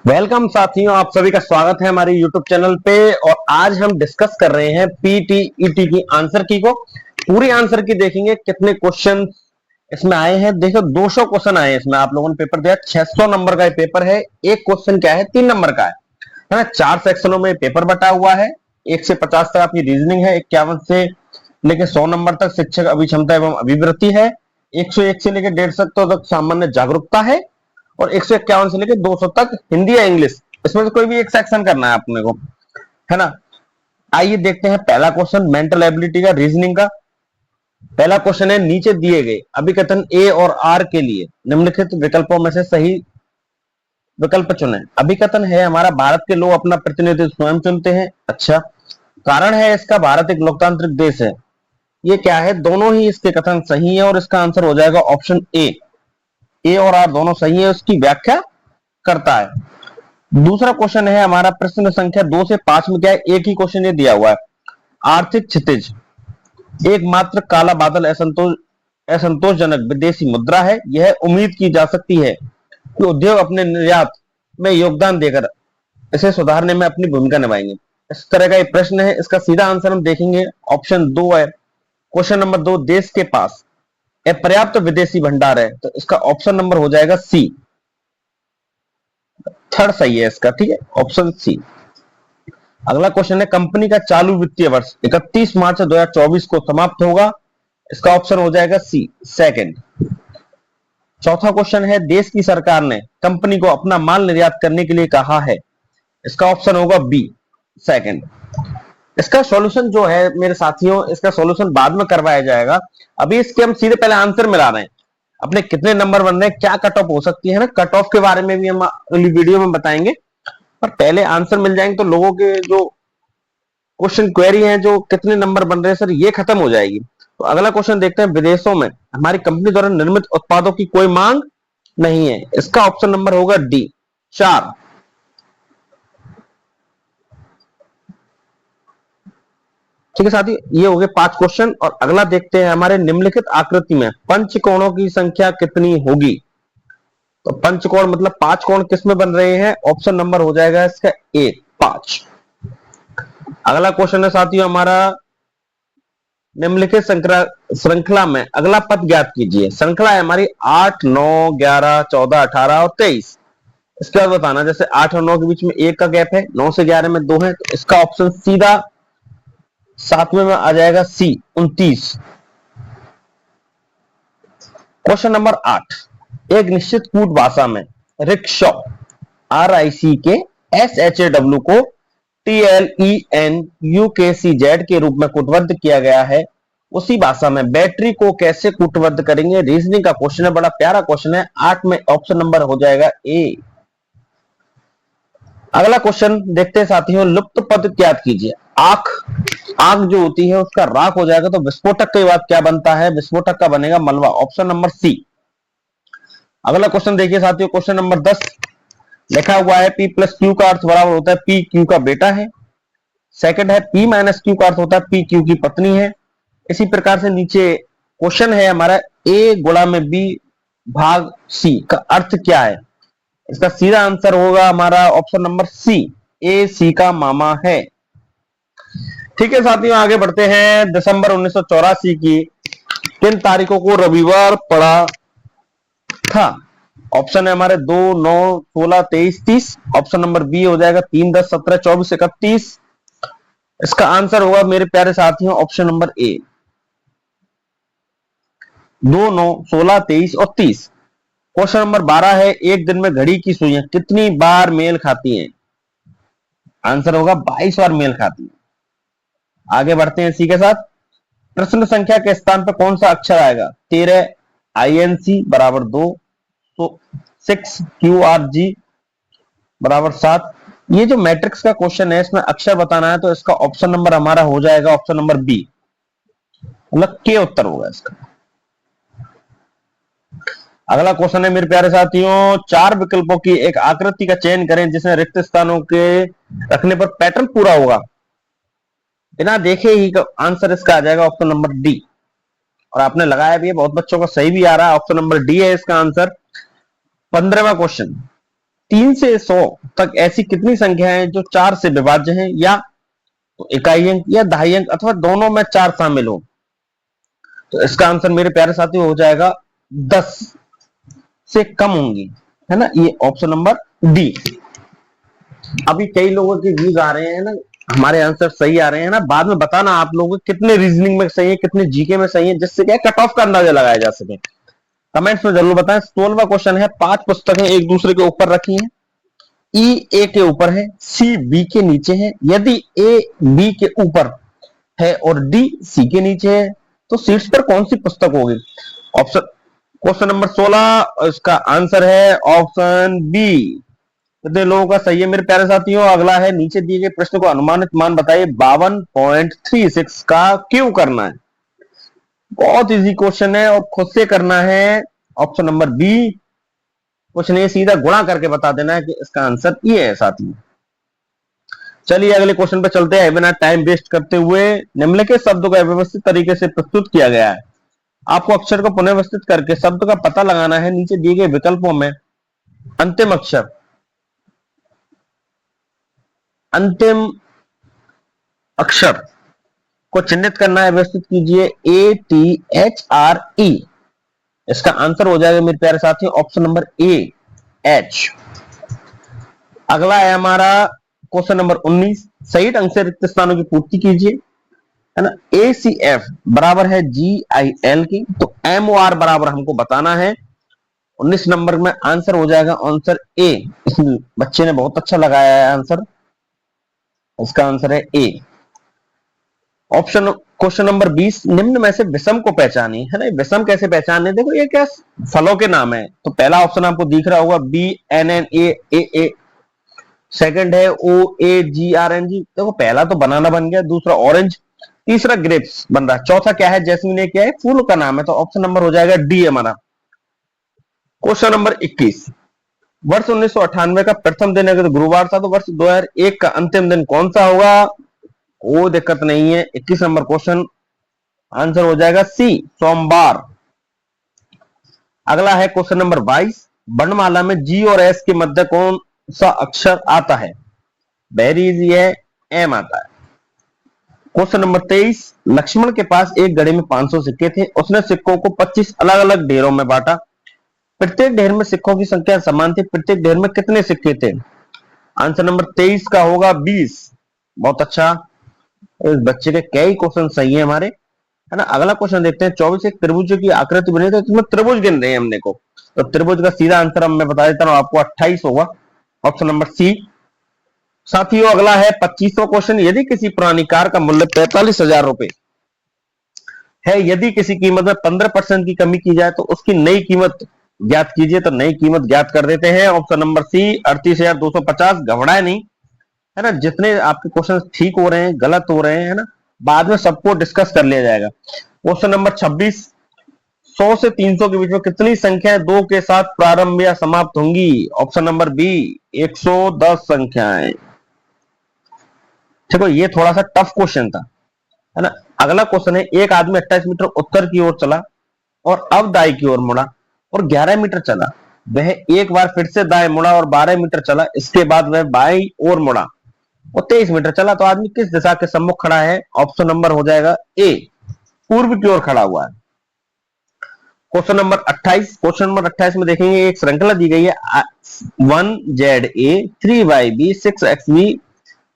Welcome साथियों, आप सभी का स्वागत है हमारे YouTube चैनल पे। और आज हम डिस्कस कर रहे हैं पीटीईटी की आंसर की को। पूरी आंसर की देखेंगे कितने क्वेश्चन इसमें आए हैं। देखो 200 क्वेश्चन आए हैं इसमें। आप लोगों ने पेपर दिया 600 नंबर का ये पेपर है। एक क्वेश्चन क्या है 3 नंबर का है ना। 4 सेक्शनों में पेपर बटा हुआ है। 1 से 50 तक आपकी रीजनिंग है, 51 से लेके 100 नंबर तक शिक्षक अभिक्षमता एवं अभिवृत्ति है, 101 से लेके 150 तक सामान्य जागरूकता है, और 151 से लेकर 200 तक हिंदी या इंग्लिश। इसमें से कोई भी एक सेक्शन करना है अपने को, है ना। आइए देखते हैं पहला क्वेश्चन मेंटल एबिलिटी का, रीजनिंग का। पहला क्वेश्चन है, नीचे दिए गए अभिकथन ए और आर के लिए निम्नलिखित विकल्पों में से सही विकल्प चुनें। अभिकथन है हमारा, भारत के लोग अपना प्रतिनिधित्व स्वयं चुनते हैं। अच्छा। कारण है इसका, भारत एक लोकतांत्रिक देश है। ये क्या है, दोनों ही इसके कथन सही है और इसका आंसर हो जाएगा ऑप्शन ए। ए और आर दोनों सही है, उसकी व्याख्या करता है। दूसरा क्वेश्चन है हमारा, प्रश्न संख्या 2 से 5 में क्या है, एक ही क्वेश्चन ये दिया हुआ है। आर्थिक क्षितिज एकमात्र काला बादल असंतोषजनक विदेशी मुद्रा है। यह उम्मीद की जा सकती है कि उद्योग अपने निर्यात में योगदान देकर इसे सुधारने में अपनी भूमिका निभाएंगे। इस तरह का ये प्रश्न है। इसका सीधा आंसर हम देखेंगे, ऑप्शन 2 है। क्वेश्चन नंबर 2, देश के पास अपर्याप्त विदेशी भंडार है, तो इसका ऑप्शन नंबर हो जाएगा सी। थर्ड सही है इसका, ठीक है, ऑप्शन सी। अगला क्वेश्चन है, कंपनी का चालू वित्तीय वर्ष 31 मार्च 2024 को समाप्त होगा। इसका ऑप्शन हो जाएगा सी, सेकंड। चौथा क्वेश्चन है, देश की सरकार ने कंपनी को अपना माल निर्यात करने के लिए कहा है। इसका ऑप्शन होगा बी, सेकंड। इसका सॉल्यूशन जो है मेरे साथियों, इसका सॉल्यूशन बाद में करवाया जाएगा। अभी इसके हम सीधे पहले आंसर मिला रहे हैं। अपने कितने नंबर बन रहे हैं, क्या कट ऑफ हो सकती है ना, कट ऑफ के बारे में भी हम अगली वीडियो में बताएंगे। पर पहले आंसर मिल जाएंगे तो लोगों के जो क्वेश्चन क्वेरी है, जो कितने नंबर बन रहे हैं सर, ये खत्म हो जाएगी। तो अगला क्वेश्चन देखते हैं, विदेशों में हमारी कंपनी द्वारा निर्मित उत्पादों की कोई मांग नहीं है। इसका ऑप्शन नंबर होगा डी, 4। ठीक है साथी, ये हो गए 5 क्वेश्चन। और अगला देखते हैं, हमारे निम्नलिखित आकृति में पंचकोणों की संख्या कितनी होगी। तो पंचकोण मतलब 5 कोण किस में बन रहे हैं, ऑप्शन नंबर हो जाएगा इसका ए, 5। अगला क्वेश्चन है साथियों हमारा, निम्नलिखित श्रृंखला में अगला पद ज्ञात कीजिए। श्रृंखला है हमारी 8, 9, 11, 14, 18 और 23। इसके बाद बताना, जैसे 8 और 9 के बीच में 1 का गैप है, 9 से 11 में 2 है, तो इसका ऑप्शन सीधा 7वें में आ जाएगा सी, 29। क्वेश्चन नंबर 8, एक निश्चित कूट भाषा में रिक्शॉ, RICK SHAW को TLENUKCZ के रूप में कूटबद्ध किया गया है। उसी भाषा में बैटरी को कैसे कूटबद्ध करेंगे। रीजनिंग का क्वेश्चन है, बड़ा प्यारा क्वेश्चन है। 8 में ऑप्शन नंबर हो जाएगा ए। अगला क्वेश्चन देखते हैं साथियों, लुप्त पद ज्ञात कीजिए। आंख, आग जो होती है उसका राख हो जाएगा, तो विस्फोटक के बाद क्या बनता है, विस्फोटक का बनेगा मलबा, ऑप्शन नंबर सी। अगला क्वेश्चन देखिए साथियों, क्वेश्चन नंबर 10 लिखा हुआ है, P प्लस क्यू का अर्थ बराबर होता है P क्यू का बेटा है। सेकंड है, P माइनस क्यू का अर्थ होता है P क्यू की पत्नी है। इसी प्रकार से नीचे क्वेश्चन है हमारा, A गुणा में B भाग C का अर्थ क्या है। इसका सीधा आंसर होगा हमारा option number C, A C का मामा है। ठीक है साथियों, आगे बढ़ते हैं। दिसंबर 1984 की किन तारीखों को रविवार पड़ा था। ऑप्शन है हमारे 2, 9, 16, 23, 30। ऑप्शन नंबर बी हो जाएगा 3, 10, 17, 24, 31। इसका आंसर होगा मेरे प्यारे साथियों ऑप्शन नंबर ए, 2, 9, 16, 23 और 30। क्वेश्चन नंबर 12 है, एक दिन में घड़ी की सुइयां कितनी बार मेल खाती हैं। आंसर होगा 22 बार मेल खाती हैं। आगे बढ़ते हैं इसी के साथ। प्रश्न संख्या के स्थान पर कौन सा अक्षर आएगा। 13 INC बराबर 2, तो 6 QRG बराबर 7। ये जो मैट्रिक्स का क्वेश्चन है, इसमें अक्षर बताना है, तो इसका ऑप्शन नंबर हमारा हो जाएगा ऑप्शन नंबर बी, मतलब के उत्तर होगा इसका। अगला क्वेश्चन है मेरे प्यारे साथियों, 4 विकल्पों की एक आकृति का चयन करें जिसमें रिक्त स्थानों के रखने पर पैटर्न पूरा होगा। बिना देखे ही आंसर इसका आ जाएगा ऑप्शन नंबर डी। और आपने लगाया भी है, बहुत बच्चों का सही भी आ रहा है, ऑप्शन नंबर डी है इसका आंसर। 15वां क्वेश्चन, 3 से 100 तक ऐसी कितनी संख्या है जो 4 से विभाज्य है, या तो इकाई अंक या दहाई अंक अथवा दोनों में 4 शामिल हो? तो इसका आंसर मेरे प्यारे साथी हो जाएगा 10 से कम होंगी, है ना, ये ऑप्शन नंबर डी। अभी कई लोगों के व्यूज आ रहे हैं ना, हमारे आंसर सही आ रहे हैं ना, बाद में बताना आप लोग कितने रीजनिंग में सही है, कितने जीके में सही है, जिससे क्या कट ऑफ का अंदाजा लगाया जा सके। कमेंट्स में जरूर बताएं। 16वां क्वेश्चन है, 5 पुस्तकें एक दूसरे के ऊपर रखी हैं, ई ए के ऊपर है, सी बी के नीचे है। यदि ए बी के ऊपर है और डी सी के नीचे है तो शीर्ष पर कौन सी पुस्तक होगी? ऑप्शन क्वेश्चन नंबर 16, इसका आंसर है ऑप्शन बी। कितने लोगों का सही है मेरे प्यारे साथियों? अगला है, नीचे दिए गए प्रश्न को अनुमानित मान बताइए 52.36 का क्यों करना है। बहुत इजी क्वेश्चन है और खुद से करना है। ऑप्शन नंबर बी, क्वेश्चन ये सीधा गुणा करके बता देना है कि इसका आंसर ये है साथियों। चलिए अगले क्वेश्चन पे चलते हैं बिना टाइम वेस्ट करते हुए। निम्नलिखित शब्दों का व्यवस्थित तरीके से प्रस्तुत किया गया है। आपको अक्षर को पुनर्व्यवस्थित करके शब्द का पता लगाना है। नीचे दिए गए विकल्पों में अंतिम अक्षर को चिन्हित करना है। व्यवस्थित कीजिए ATHRE। इसका आंसर हो जाएगा मेरे प्यारे साथियों ऑप्शन नंबर ए, एच। अगला है हमारा क्वेश्चन नंबर 19, सही ढंग से रिक्त स्थानों की पूर्ति कीजिए, है ना। ACF बराबर है GIL की, तो MOR बराबर हमको बताना है। 19 नंबर में आंसर हो जाएगा आंसर ए। बच्चे ने बहुत अच्छा लगाया है आंसर, इसका आंसर है ए। ऑप्शन क्वेश्चन नंबर 20, निम्न में से विषम को पहचानिए, है ना। विषम कैसे पहचानने? देखो ये क्या फलों के नाम है, तो पहला ऑप्शन आपको दिख रहा होगा BNNAAA, सेकंड है OAGRNG। देखो पहला तो बनाना बन गया, दूसरा ऑरेंज, तीसरा ग्रेप्स बन रहा, चौथा क्या है? जैस्मीन। क्या है? फूल का नाम है, तो ऑप्शन नंबर हो जाएगा डी हमारा। क्वेश्चन नंबर 21, वर्ष 1998 का प्रथम दिन अगर गुरुवार था तो वर्ष 2001 का अंतिम दिन कौन सा होगा? कोई दिक्कत नहीं है। 21 नंबर क्वेश्चन आंसर हो जाएगा सी, सोमवार। अगला है क्वेश्चन नंबर 22, वर्णमाला में जी और एस के मध्य कौन सा अक्षर आता है? वेरी इजी है, एम आता है। क्वेश्चन नंबर 23, लक्ष्मण के पास एक घड़े में 500 सिक्के थे, उसने सिक्कों को 25 अलग अलग ढेरों में बांटा, प्रत्येक ढेर में सिक्कों की संख्या समान थी, प्रत्येक ढेर में कितने सिक्के थे? आंसर नंबर 23 का होगा 20। बहुत अच्छा, इस बच्चे के कई क्वेश्चन सही है हमारे, है ना। अगला क्वेश्चन देखते हैं। 24 एक त्रिभुज की आकृति बनी, तो इसमें त्रिभुज गिन रहे हैं हमने को, तो त्रिभुज का सीधा आंसर हम मैं बता देता हूं आपको, 28 होगा, ऑप्शन नंबर सी। साथियों अगला है 25वां क्वेश्चन, यदि किसी पुरानी कार का मूल्य 45,000 रुपए है, यदि किसी कीमत में 15% की कमी की जाए तो उसकी नई कीमत ज्ञात कीजिए। तो नई कीमत ज्ञात कर देते हैं, ऑप्शन नंबर सी, 38,250। घबराए नहीं, है ना। जितने आपके क्वेश्चन ठीक हो रहे हैं, गलत हो रहे हैं, है ना, बाद में सबको डिस्कस कर लिया जाएगा। क्वेश्चन नंबर 26, 100 से 300 के बीच में कितनी संख्याएं 2 के साथ प्रारंभ या समाप्त होंगी? ऑप्शन नंबर बी, 110 संख्याएं। देखो ये थोड़ा सा टफ क्वेश्चन था, है ना। अगला क्वेश्चन है, एक आदमी 28 मीटर उत्तर की ओर चला और अब दाएं की ओर मुड़ा और 11 मीटर चला। वह एक बार फिर से दाएं मुड़ा और 12 मीटर चला, इसके बाद वह बाईं ओर मुड़ा और 23 मीटर चला। तो आदमी किस दिशा के सम्मुख खड़ा है? ऑप्शन नंबर हो जाएगा ए, पूर्व की ओर खड़ा हुआ है। क्वेश्चन नंबर 28, क्वेश्चन नंबर 28 में देखेंगे एक श्रृंखला दी गई है, 1ZA 3YB 6XB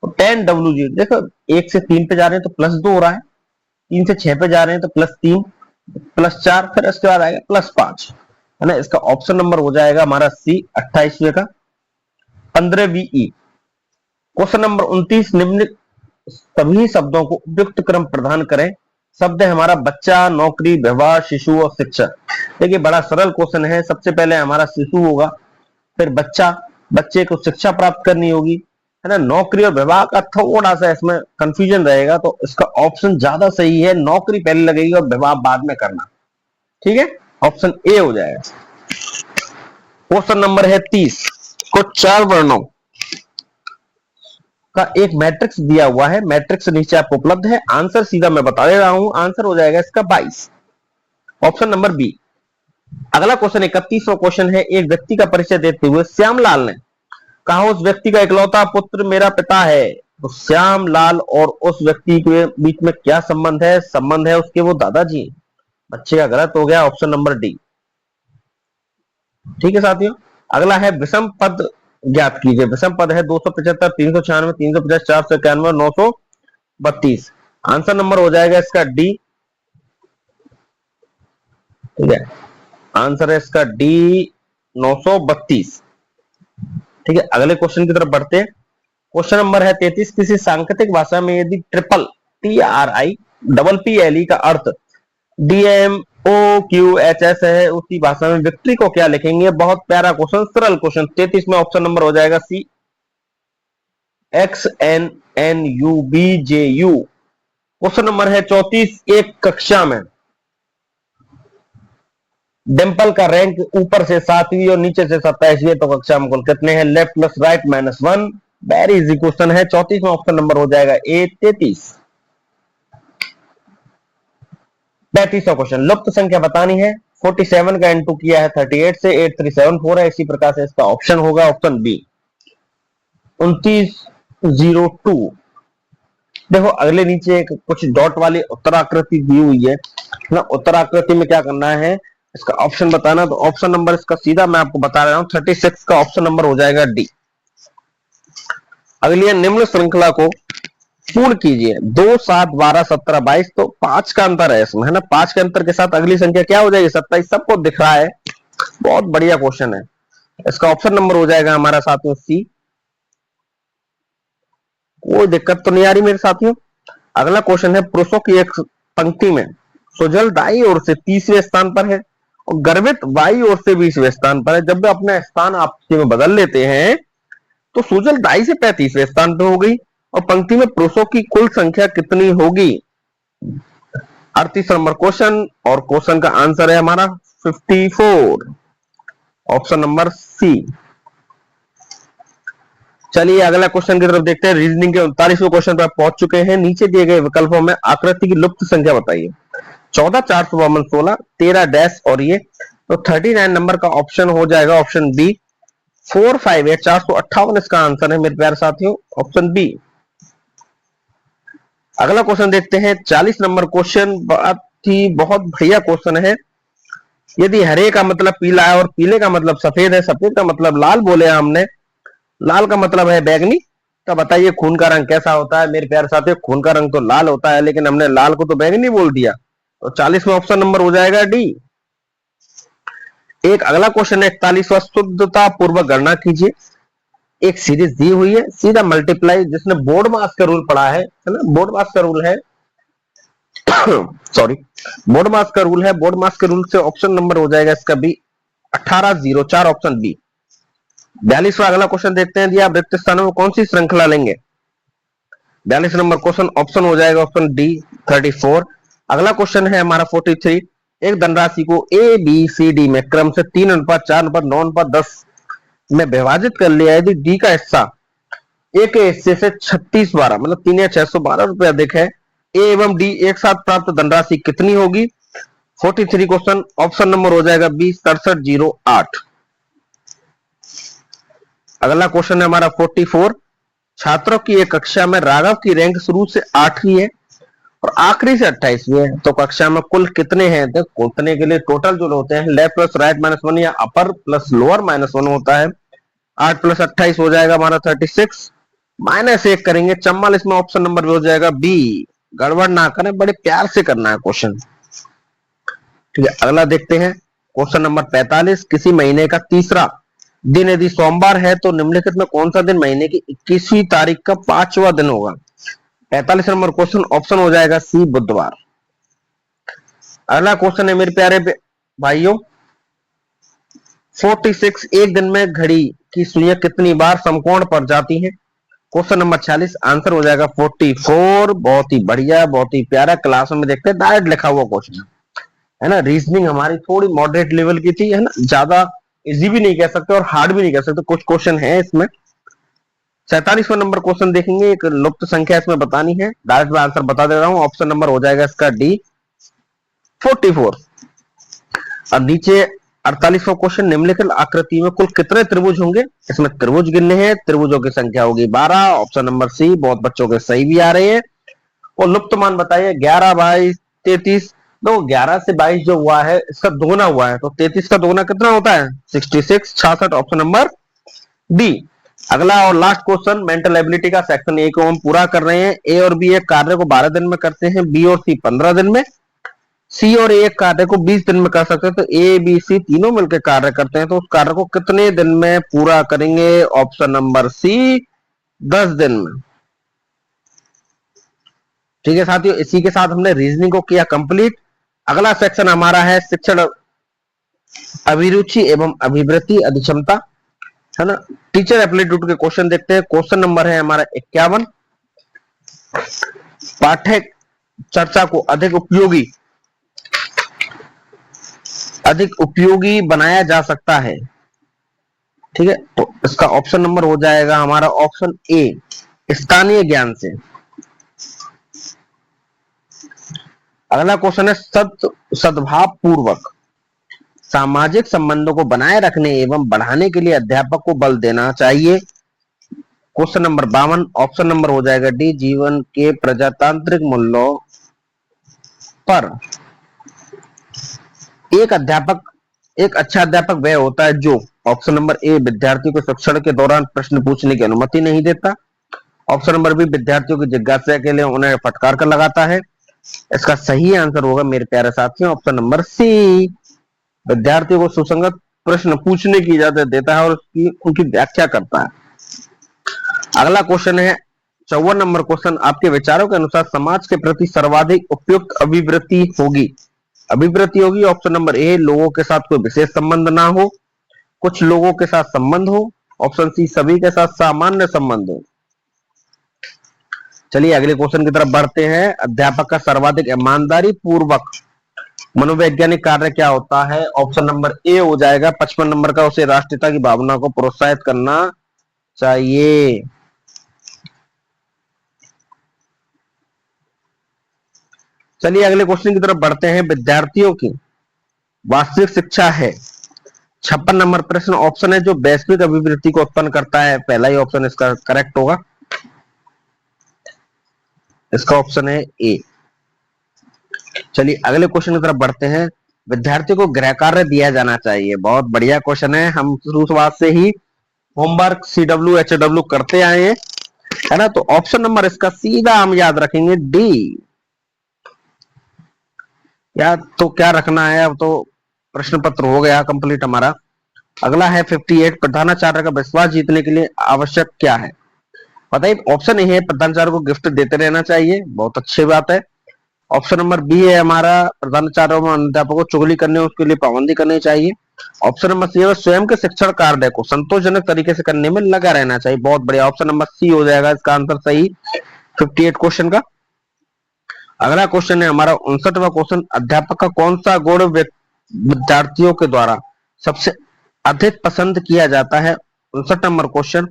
10WG। देखो 1 से 3 पे जा रहे हैं तो +2 हो रहा है, 3 से 6 पे जा रहे हैं तो +3, +4, फिर इसके बाद आएगा +5, है ना। इसका ऑप्शन नंबर हो जाएगा हमारा सी, 28वें का 15VE। क्वेश्चन नंबर 29, निम्न सभी शब्दों को उपयुक्त क्रम प्रदान करें। शब्द है हमारा बच्चा, नौकरी, व्यवहार, शिशु और शिक्षक। देखिए बड़ा सरल क्वेश्चन है। सबसे पहले हमारा शिशु होगा, फिर बच्चा, बच्चे को शिक्षा प्राप्त करनी होगी, है ना। नौकरी और विवाह का थोड़ा सा इसमें कंफ्यूजन रहेगा, तो इसका ऑप्शन ज्यादा सही है, नौकरी पहले लगेगी और विवाह बाद में करना, ठीक है, ऑप्शन ए हो जाएगा। क्वेश्चन नंबर है 30, कुछ 4 वर्णों का एक मैट्रिक्स दिया हुआ है, मैट्रिक्स नीचे आपको उपलब्ध है। आंसर सीधा मैं बता दे रहा हूं, आंसर हो जाएगा इसका 22, ऑप्शन नंबर बी। अगला क्वेश्चन 31वां क्वेश्चन है, एक व्यक्ति का परिचय देते हुए श्यामलाल ने कहा उस व्यक्ति का इकलौता पुत्र मेरा पिता है, तो श्याम लाल और उस व्यक्ति के बीच में क्या संबंध है? संबंध है उसके वो दादाजी। बच्चे का गलत हो गया, ऑप्शन नंबर डी। ठीक है साथियों, अगला है विषम पद ज्ञात कीजिए। विषम पद है 275, 396, 350, 491, 932। आंसर नंबर हो जाएगा इसका डी। ठीक है, आंसर है इसका डी 932। ठीक है, अगले क्वेश्चन की तरफ बढ़ते हैं। क्वेश्चन नंबर है 33। किसी सांकेतिक भाषा में यदि ट्रिपल TRI डबल PLE का अर्थ DMOQHS है, उसी भाषा में विक्ट्री को क्या लिखेंगे? बहुत प्यारा क्वेश्चन, सरल क्वेश्चन। 33 में ऑप्शन नंबर हो जाएगा सी, XNNUBJU। क्वेश्चन नंबर है 34। एक कक्षा में डिंपल का रैंक ऊपर से 7वीं और नीचे से 27वीं, तो कक्षा में कुल कितने हैं? Left plus right minus 1। Very easy question है। 34 में ऑप्शन नंबर हो जाएगा ए 33। 35वां क्वेश्चन, लुप्त संख्या बतानी है। 47 का इंटू किया है 38 से, 8374 है। इसी प्रकार से इसका ऑप्शन होगा ऑप्शन बी 2902। देखो अगले नीचे एक कुछ डॉट वाली उत्तराकृति दी हुई है ना। उत्तराकृति में क्या करना है, इसका ऑप्शन बताना। तो ऑप्शन नंबर इसका सीधा मैं आपको बता रहा हूं, 36 का ऑप्शन नंबर हो जाएगा डी। अगली निम्न श्रृंखला को पूर्ण कीजिए। 2, 7, 12, 17, 22, तो 5 का अंतर है इसमें, है ना। 5 के अंतर के साथ अगली संख्या क्या हो जाएगी? 27। सबको दिख रहा है, बहुत बढ़िया क्वेश्चन है। इसका ऑप्शन नंबर हो जाएगा हमारा साथियों सी। कोई दिक्कत तो नहीं आ रही मेरे साथियों। अगला क्वेश्चन है, पुरुषों की एक पंक्ति में सुजल दाई ओर से 30वें स्थान पर है और गर्वित बाई ओर से 20वें स्थान पर है। जब वे अपना स्थान आपस में बदल लेते हैं तो सुजल दाई से 35वें स्थान पर हो गई और पंक्ति में पुरुषों की कुल संख्या कितनी होगी? 38 नंबर क्वेश्चन, और क्वेश्चन का आंसर है हमारा 54, ऑप्शन नंबर सी। चलिए अगला क्वेश्चन की तरफ देखते हैं। रीजनिंग के 39वें क्वेश्चन पर पहुंच चुके हैं। नीचे दिए गए विकल्पों में आकृति की लुप्त संख्या बताइए। 14, 452, 16, 13 डैश और ये, तो 39 नंबर का ऑप्शन हो जाएगा ऑप्शन बी 458, 458 इसका आंसर है मेरे प्यारे साथियों, ऑप्शन बी। अगला क्वेश्चन देखते हैं 40 नंबर क्वेश्चन। बहुत बढ़िया क्वेश्चन है। यदि हरे का मतलब पीला है और पीले का मतलब सफेद है, सफेद का मतलब लाल बोले हमने, लाल का मतलब है बैगनी, तो बताइए खून का रंग कैसा होता है? मेरे प्यारे साथियों, खून का रंग तो लाल होता है, लेकिन हमने लाल को तो बैगनी बोल दिया, तो 40 में ऑप्शन नंबर हो जाएगा डी। एक अगला क्वेश्चन है 41वां, शुद्धता पूर्वक गणना कीजिए। एक सीरीज दी हुई है, सीधा मल्टीप्लाई, जिसने बोर्ड मास का रूल पढ़ा है ना। बोर्ड मास का रूल है सॉरी, बोर्ड मास का रूल है। बोर्ड मास के रूल से ऑप्शन नंबर हो जाएगा इसका बी 1804, ऑप्शन बी। 42वां अगला क्वेश्चन देखते हैं। दिया रिक्त स्थानों में कौन सी श्रृंखला लेंगे? 42 नंबर क्वेश्चन, ऑप्शन हो जाएगा ऑप्शन डी 34। अगला क्वेश्चन है हमारा 43। एक धनराशि को ए बी सी डी में क्रम से 3:4:9:10 में विभाजित कर लिया। यदि डी का हिस्सा ए के हिस्से से 36/12 मतलब 3,612 रुपए अधिक है, ए एवं डी एक साथ प्राप्त धनराशि कितनी होगी? 43 क्वेश्चन, ऑप्शन नंबर हो जाएगा बी 6308। अगला क्वेश्चन है हमारा 44। छात्रों की एक कक्षा में राघव की रैंक शुरू से 8वीं है और आखिरी से 28वीं है, तो कक्षा में कुल कितने हैं? तो कूटने के लिए टोटल जो होते हैं लेफ्ट प्लस राइट माइनस 1 या अपर प्लस लोअर माइनस 1 होता है। 8 + 28 हो जाएगा हमारा 36, -1 करेंगे 44 में ऑप्शन नंबर हो जाएगा बी। गड़बड़ ना करें, बड़े प्यार से करना है क्वेश्चन। ठीक है, अगला देखते हैं क्वेश्चन नंबर 45। किसी महीने का तीसरा दिन यदि सोमवार है तो निम्नलिखित में कौन सा दिन महीने की 21वीं तारीख का 5वां दिन होगा? 45 नंबर क्वेश्चन, ऑप्शन हो जाएगा सी बुधवार। अगला क्वेश्चन है मेरे प्यारे भाइयों 46। एक दिन में घड़ी की सुइयां कितनी बार समकोण पर जाती हैं? क्वेश्चन नंबर 46, आंसर हो जाएगा 44। बहुत ही बढ़िया, बहुत ही प्यारा। क्लास में देखते हैं, डायरेक्ट लिखा हुआ क्वेश्चन है ना। रीजनिंग हमारी थोड़ी मॉडरेट लेवल की थी, है ना, ज्यादा इजी भी नहीं कह सकते और हार्ड भी नहीं कह सकते, कुछ क्वेश्चन है इसमें। 47वां नंबर क्वेश्चन देखेंगे। एक लुप्त संख्या इसमें बतानी है, डायरेक्ट मैं आंसर बता दे रहा हूं, ऑप्शन नंबर हो जाएगा इसका डी 44। अब नीचे 48वां क्वेश्चन, निम्नलिखित आकृति में कुल कितने त्रिभुज होंगे? इसमें त्रिभुज गिनने हैं, त्रिभुजों की संख्या होगी 12। ऑप्शन नंबर सी, बहुत बच्चों के सही भी आ रहे हैं। और लुप्त मान बताइए, 11, 22, 33। तो 11 से 22 जो हुआ है इसका दोगुना हुआ है, तो 33 का दोगुना कितना होता है? 66, 66। Option number D. अगला और लास्ट क्वेश्चन, मेंटल एबिलिटी का सेक्शन ए को हम पूरा कर रहे हैं। ए और बी एक कार्य को 12 दिन में करते हैं, बी और सी 15 दिन में, सी और ए एक कार्य को 20 दिन में कर सकते हैं। तो ए बी सी तीनों मिलकर कार्य करते हैं, तो उस कार्य को कितने दिन में पूरा करेंगे? ऑप्शन नंबर सी, 10 दिन में। ठीक है साथियों, इसी के साथ हमने रीजनिंग को किया कंप्लीट। अगला सेक्शन हमारा है शिक्षण अभिरुचि एवं अभिवृत्ति अधिक्षमता, है ना। टीचर एप्टीट्यूड के क्वेश्चन देखते हैं। क्वेश्चन नंबर है हमारा 51। पाठ्य चर्चा को अधिक उपयोगी बनाया जा सकता है। ठीक है, तो इसका ऑप्शन नंबर हो जाएगा हमारा ऑप्शन ए, स्थानीय ज्ञान से। अगला क्वेश्चन है सद्भाव पूर्वक सामाजिक संबंधों को बनाए रखने एवं बढ़ाने के लिए अध्यापक को बल देना चाहिए। क्वेश्चन नंबर 52, ऑप्शन नंबर हो जाएगा डी, जीवन के प्रजातांत्रिक मूल्यों पर एक अच्छा अध्यापक वह होता है जो, ऑप्शन नंबर ए, विद्यार्थियों को शिक्षण के दौरान प्रश्न पूछने की अनुमति नहीं देता। ऑप्शन नंबर बी, विद्यार्थियों की जिज्ञासा के लिए उन्हें फटकार कर लगाता है। इसका सही आंसर होगा मेरे प्यारे साथियों ऑप्शन नंबर सी, विद्यार्थियों को सुसंगत प्रश्न पूछने की इजाजत देता है और उनकी व्याख्या करता है। अगला क्वेश्चन है 54 नंबर क्वेश्चन, आपके विचारों के अनुसार समाज के प्रति सर्वाधिक उपयुक्त अभिवृत्ति होगी ऑप्शन नंबर ए, लोगों के साथ कोई विशेष संबंध ना हो, कुछ लोगों के साथ संबंध हो, ऑप्शन सी, सभी के साथ सामान्य संबंध हो। चलिए अगले क्वेश्चन की तरफ बढ़ते हैं। अध्यापक का सर्वाधिक ईमानदारी पूर्वक मनोवैज्ञानिक कार्य क्या होता है? ऑप्शन नंबर ए हो जाएगा 55 नंबर का, उसे राष्ट्रीयता की भावना को प्रोत्साहित करना चाहिए। चलिए अगले क्वेश्चन की तरफ बढ़ते हैं। विद्यार्थियों की वास्तविक शिक्षा है 56 नंबर प्रश्न। ऑप्शन है जो वैश्विक अभिवृत्ति को उत्पन्न करता है, पहला ही ऑप्शन इसका करेक्ट होगा। इसका ऑप्शन है ए। चलिए अगले क्वेश्चन की तरफ बढ़ते हैं। विद्यार्थियों को गृह कार्य दिया जाना चाहिए, बहुत बढ़िया क्वेश्चन है। हम शुरुआत से ही होमवर्क CW HW करते आए हैं, है ना। तो ऑप्शन नंबर इसका सीधा हम याद रखेंगे डी। या तो क्या रखना है, अब तो प्रश्न पत्र हो गया कंप्लीट हमारा। अगला है 58, प्रधानाचार्य का विश्वास जीतने के लिए आवश्यक क्या है? बताइए, ऑप्शन ए है प्रधानाचार्य को गिफ्ट देते रहना चाहिए, बहुत अच्छी बात है। ऑप्शन नंबर बी है हमारा, प्रधानाचार्य और अध्यापकों को चुगली करने उसके लिए पाबंदी करनी चाहिए। ऑप्शन नंबर सी है स्वयं के शिक्षण कार्य को संतोषजनक तरीके से करने में लगा रहना चाहिए, बहुत बढ़िया। ऑप्शन नंबर सी हो जाएगा इसका आंसर सही 58 क्वेश्चन का। अगला क्वेश्चन है हमारा 59वां क्वेश्चन, अध्यापक का कौन सा गुण विद्यार्थियों के द्वारा सबसे अधिक पसंद किया जाता है? 59 नंबर क्वेश्चन,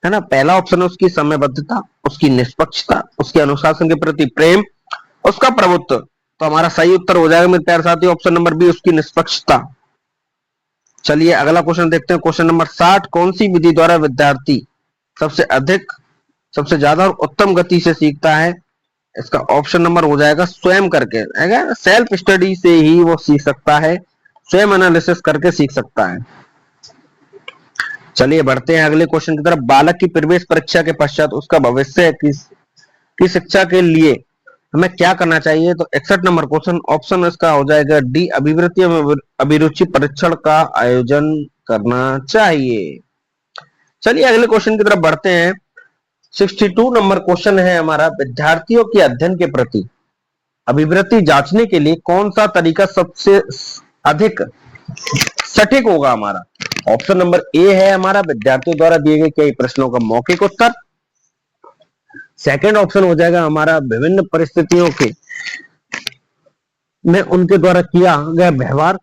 है ना। पहला ऑप्शन है उसकी समयबद्धता, उसकी निष्पक्षता, उसके अनुशासन के प्रति प्रेम, उसका प्रभुत्व। तो हमारा सही उत्तर हो जाएगा मेरे प्यारे साथी ऑप्शन नंबर बी, उसकी निष्पक्षता। चलिए अगला क्वेश्चन देखते हैं। क्वेश्चन नंबर 60, कौन सी विधि द्वारा विद्यार्थी सबसे ज्यादा और उत्तम गति से सीखता है? इसका ऑप्शन नंबर हो जाएगा स्वयं करके, सेल्फ स्टडी से ही वो सीख सकता है, स्वयं एनालिसिस करके सीख सकता है। चलिए बढ़ते हैं अगले क्वेश्चन की तरफ। बालक की प्रवेश परीक्षा के पश्चात उसका भविष्य की शिक्षा के लिए हमें क्या करना चाहिए? तो 61 नंबर क्वेश्चन, ऑप्शन इसका हो जाएगा डी, अभिवृत्ति एवं अभिरुचि परीक्षण का आयोजन करना चाहिए। चलिए अगले क्वेश्चन की तरफ बढ़ते हैं। 62 नंबर क्वेश्चन है हमारा, विद्यार्थियों के अध्ययन के प्रति अभिवृत्ति जांचने के लिए कौन सा तरीका सबसे अधिक सटीक होगा? हमारा ऑप्शन नंबर ए है हमारा, विद्यार्थियों द्वारा दिए गए कई प्रश्नों का मौखिक उत्तर। सेकंड ऑप्शन हो जाएगा हमारा, विभिन्न परिस्थितियों के में उनके द्वारा किया गया व्यवहार।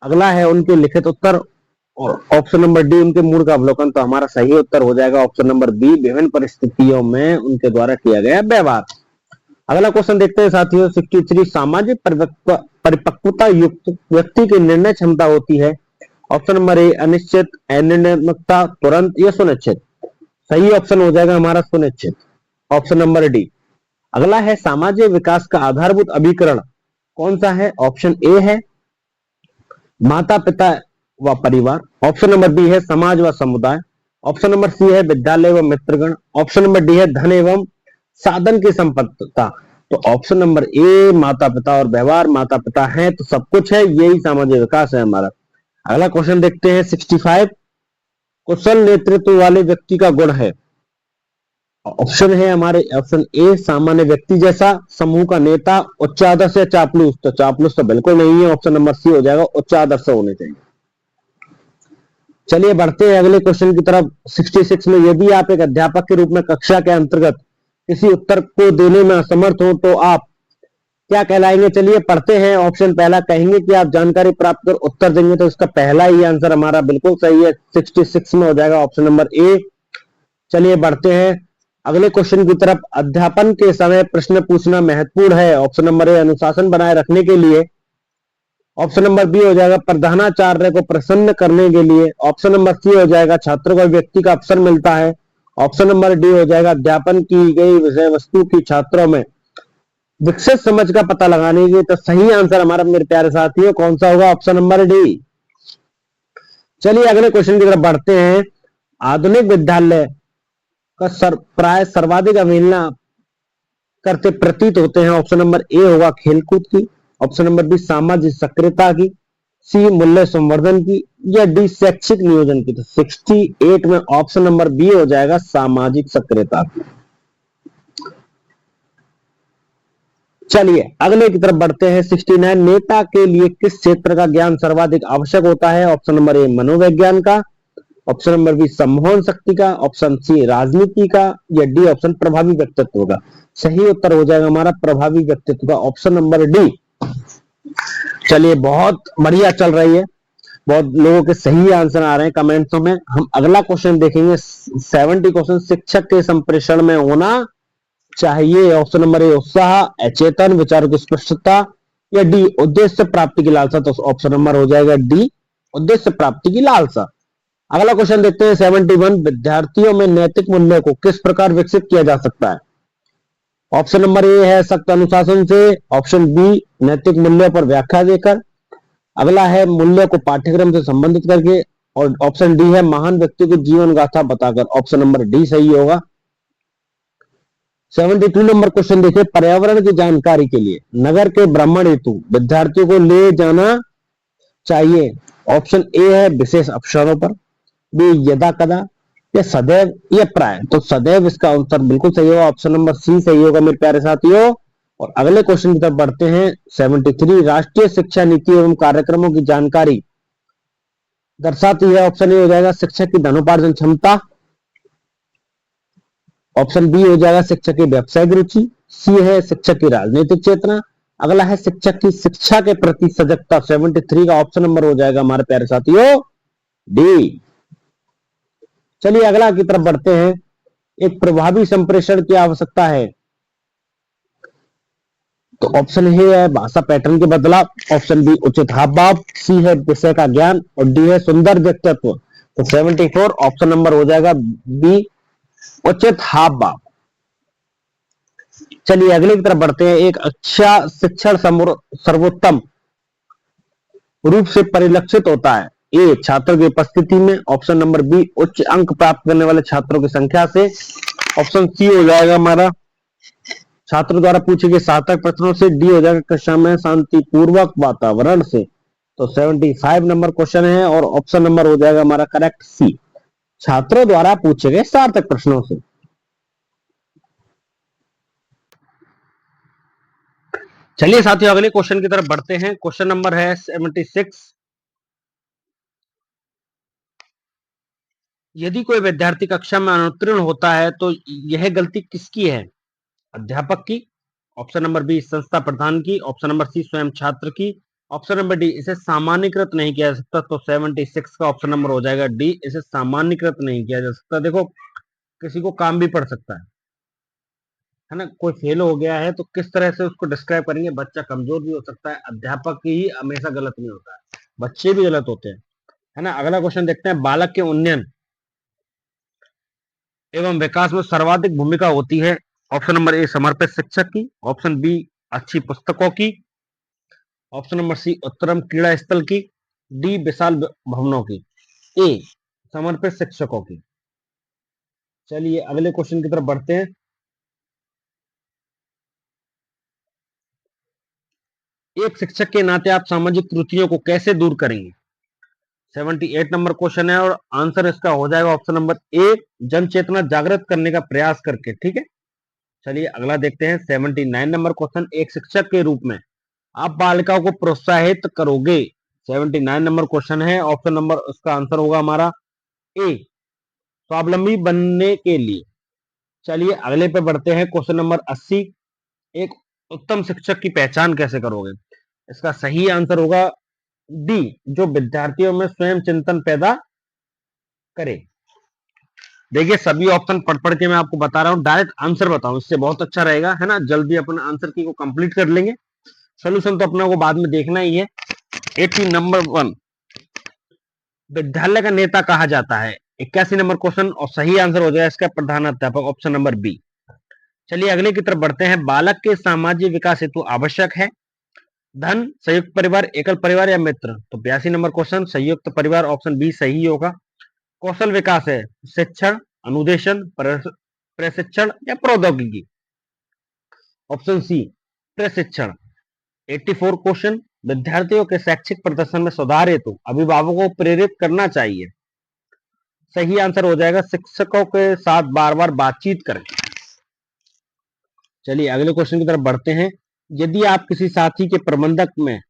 अगला है उनके लिखित उत्तर, और ऑप्शन नंबर डी, उनके मूड का अवलोकन। तो हमारा सही उत्तर हो जाएगा ऑप्शन नंबर बी, विभिन्न परिस्थितियों में उनके द्वारा किया गया व्यवहार। अगला क्वेश्चन देखते हैं साथियों 63, सामाजिक परिपक्वता युक्त व्यक्ति की निर्णय क्षमता होती है? ऑप्शन नंबर ए अनिश्चित, अनिर्णयता, तुरंत या सुनिश्चित। सही ऑप्शन हो जाएगा हमारा सुनिश्चित, ऑप्शन नंबर डी। अगला है सामाजिक विकास का आधारभूत अभिकरण कौन सा है? ऑप्शन ए है माता पिता व परिवार, ऑप्शन नंबर बी है समाज व समुदाय, ऑप्शन नंबर सी है विद्यालय व मित्रगण, ऑप्शन नंबर डी है धन एवं साधन की संपन्नता। तो ऑप्शन नंबर ए माता पिता और व्यवहार, माता पिता है तो सब कुछ है, यही सामाजिक विकास है हमारा। अगला क्वेश्चन देखते हैं 65। कुशल नेतृत्व वाले व्यक्ति का गुण है? ऑप्शन है हमारे ऑप्शन ए सामान्य व्यक्ति जैसा, समूह का नेता, उच्च आदर्श या चापलूस। तो चापलूस तो बिल्कुल नहीं है, ऑप्शन नंबर सी हो जाएगा, उच्च आदर्श होने चाहिए। चलिए बढ़ते हैं अगले क्वेश्चन की तरफ। 66 में यदि आप एक अध्यापक के रूप में कक्षा के अंतर्गत किसी उत्तर को देने में असमर्थ हो तो आप क्या कहलाएंगे? चलिए पढ़ते हैं। ऑप्शन पहला कहेंगे कि आप जानकारी प्राप्त कर उत्तर देंगे, तो इसका पहला ही आंसर हमारा बिल्कुल सही है, 66 में हो जाएगा ऑप्शन नंबर ए। चलिए बढ़ते हैं अगले क्वेश्चन की तरफ। अध्यापन के समय प्रश्न पूछना महत्वपूर्ण है, ऑप्शन नंबर ए अनुशासन बनाए रखने के लिए, ऑप्शन नंबर बी हो जाएगा प्रधानाचार्य को प्रसन्न करने के लिए, ऑप्शन नंबर सी हो जाएगा छात्रों को व्यक्ति का अवसर मिलता है, ऑप्शन नंबर डी हो जाएगा अध्यापन की गई विषय वस्तु की छात्रों में विकसित समझ का पता लगाने के। तो सही आंसर हमारा मेरे प्यारे साथियों कौन सा होगा? Option number D. चलिए अगले क्वेश्चन की तरफ बढ़ते हैं। आधुनिक विद्यालय का प्राय सर्वाधिक अवहेलना करते प्रतीत होते हैं, ऑप्शन नंबर ए होगा खेलकूद की, ऑप्शन नंबर बी सामाजिक सक्रियता की, सी मूल्य संवर्धन की, या डी शैक्षिक नियोजन की। तो 68 में ऑप्शन नंबर बी हो जाएगा सामाजिक सक्रियता की। चलिए अगले की तरफ बढ़ते हैं। 69 नेता के लिए किस क्षेत्र का ज्ञान सर्वाधिक आवश्यक होता है? ऑप्शन नंबर ए मनोविज्ञान का, ऑप्शन नंबर बी सम्मोहन शक्ति का, ऑप्शन सी राजनीति का, या डी ऑप्शन प्रभावी व्यक्तित्व का। सही उत्तर हो जाएगा हमारा प्रभावी व्यक्तित्व का, ऑप्शन नंबर डी। चलिए बहुत बढ़िया चल रही है, बहुत लोगों के सही आंसर आ रहे हैं कमेंट्सों में। हम अगला क्वेश्चन देखेंगे 70 क्वेश्चन शिक्षक के संप्रेषण में होना चाहिए, ऑप्शन नंबर ए उत्साह, अचेतन, विचारों की स्पष्टता, या डी उद्देश्य प्राप्ति की लालसा। तो ऑप्शन नंबर हो जाएगा डी उद्देश्य प्राप्ति की लालसा। अगला क्वेश्चन देखते हैं 71। विद्यार्थियों में नैतिक मूल्यों को किस प्रकार विकसित किया जा सकता है? ऑप्शन नंबर ए है सख्त अनुशासन से, ऑप्शन बी नैतिक मूल्यों पर व्याख्या देकर, अगला है मूल्यों को पाठ्यक्रम से संबंधित करके, और ऑप्शन डी है महान व्यक्ति की जीवन गाथा बताकर। ऑप्शन नंबर डी सही होगा। 72 नंबर क्वेश्चन देखिए। पर्यावरण की जानकारी के लिए नगर के भ्रमण हेतु विद्यार्थियों को ले जाना चाहिए, ऑप्शन ए है विशेष अवसरों पर, बी यदा कदा, या सदैव, या प्राय। तो सदैव इसका आंसर बिल्कुल सही होगा, ऑप्शन नंबर सी सही होगा मेरे प्यारे साथियों। और अगले क्वेश्चन की तरफ बढ़ते हैं 73। राष्ट्रीय शिक्षा नीति एवं कार्यक्रमों की जानकारी दर्शाती है, ऑप्शन ए हो जाएगा शिक्षक की धनोपार्जन क्षमता, ऑप्शन बी हो जाएगा शिक्षक की व्यावसायिक रुचि, सी है शिक्षक की राजनीतिक चेतना, अगला है शिक्षक की शिक्षा के प्रति सजगता। 73 का ऑप्शन नंबर हो जाएगा हमारे प्यारे साथियों डी। चलिए अगला की तरफ बढ़ते हैं। एक प्रभावी संप्रेषण की आवश्यकता है, तो ऑप्शन ए है भाषा पैटर्न के बदलाव, ऑप्शन बी उचित हाव भाव, सी है विषय का ज्ञान, और डी है सुंदर व्यक्तित्व। तो 74 ऑप्शन नंबर हो जाएगा बी उचित हाव भाव। चलिए अगले की तरफ बढ़ते हैं। एक अच्छा शिक्षण सर्वोत्तम रूप से परिलक्षित होता है, ए छात्रों की उपस्थिति में, ऑप्शन नंबर बी उच्च अंक प्राप्त करने वाले छात्रों की संख्या से, ऑप्शन सी हो जाएगा हमारा छात्रों द्वारा पूछे गए सार्थक प्रश्नों से, डी हो जाएगा कक्षा में शांतिपूर्वक वातावरण से। तो 75 नंबर क्वेश्चन है और ऑप्शन नंबर हो जाएगा हमारा करेक्ट सी, छात्रों द्वारा पूछे गए सार्थक प्रश्नों से। चलिए साथियों अगले क्वेश्चन की तरफ बढ़ते हैं। क्वेश्चन नंबर है 76। यदि कोई विद्यार्थी कक्षा में अनुत्तीर्ण होता है तो यह गलती किसकी है? अध्यापक की, ऑप्शन नंबर बी संस्था प्रधान की, ऑप्शन नंबर सी स्वयं छात्र की, ऑप्शन नंबर डी इसे सामान्यकृत नहीं किया जा सकता। तो 76 का ऑप्शन नंबर हो जाएगा डी, इसे सामान्यकृत नहीं किया जा सकता। देखो किसी को काम भी पड़ सकता है, है ना, कोई फेल हो गया है तो किस तरह से उसको डिस्क्राइब करेंगे। बच्चा कमजोर भी हो सकता है, अध्यापक ही हमेशा गलत नहीं होता है, बच्चे भी गलत होते हैं, है ना। अगला क्वेश्चन देखते हैं, बालक के उन्नयन एवं विकास में सर्वाधिक भूमिका होती है। ऑप्शन नंबर ए समर्पित शिक्षक की, ऑप्शन बी अच्छी पुस्तकों की, ऑप्शन नंबर सी उत्तम क्रीड़ा स्थल की, डी विशाल भवनों की। ए समर्पित शिक्षकों की। चलिए अगले क्वेश्चन की तरफ बढ़ते हैं। एक शिक्षक के नाते आप सामाजिक त्रुटियों को कैसे दूर करेंगे। 78 नंबर क्वेश्चन है और आंसर इसका हो जाएगा ऑप्शन नंबर ए जन चेतना जागृत करने का प्रयास करके। ठीक है, चलिए अगला देखते हैं। 79 नंबर क्वेश्चन, एक शिक्षक के रूप में आप बालिकाओं को प्रोत्साहित करोगे। 79 नंबर क्वेश्चन है, ऑप्शन नंबर उसका आंसर होगा हमारा ए स्वावलंबी बनने के लिए। चलिए अगले पे बढ़ते हैं, क्वेश्चन नंबर 80, एक उत्तम शिक्षक की पहचान कैसे करोगे। इसका सही आंसर होगा डी जो विद्यार्थियों में स्वयं चिंतन पैदा करे। देखिए सभी ऑप्शन पढ़ पढ़ के मैं आपको बता रहा हूं, डायरेक्ट आंसर बताऊं इससे बहुत अच्छा रहेगा, है ना। जल्दी अपना आंसर की को कंप्लीट कर लेंगे, सोल्यूशन तो अपने को बाद में देखना ही है। 80 नंबर 1, विद्यालय का नेता कहा जाता है। 81 नंबर क्वेश्चन और सही आंसर हो जाएगा इसका प्रधान अध्यापक, ऑप्शन नंबर बी। चलिए अगले की तरफ बढ़ते हैं, बालक के सामाजिक विकास हेतु आवश्यक है धन, संयुक्त परिवार, एकल परिवार या मित्र। तो 82 नंबर क्वेश्चन संयुक्त परिवार, ऑप्शन बी सही होगा। कौशल विकास है शिक्षण, अनुदेशन, प्रशिक्षण या प्रौद्योगिकी, ऑप्शन सी प्रशिक्षण। 84 क्वेश्चन, विद्यार्थियों के शैक्षिक प्रदर्शन में सुधार हेतु अभिभावकों को प्रेरित करना चाहिए। सही आंसर हो जाएगा शिक्षकों के साथ बार बार बातचीत करें। चलिए अगले क्वेश्चन की तरफ बढ़ते हैं, यदि आप किसी साथी के प्रबंधक में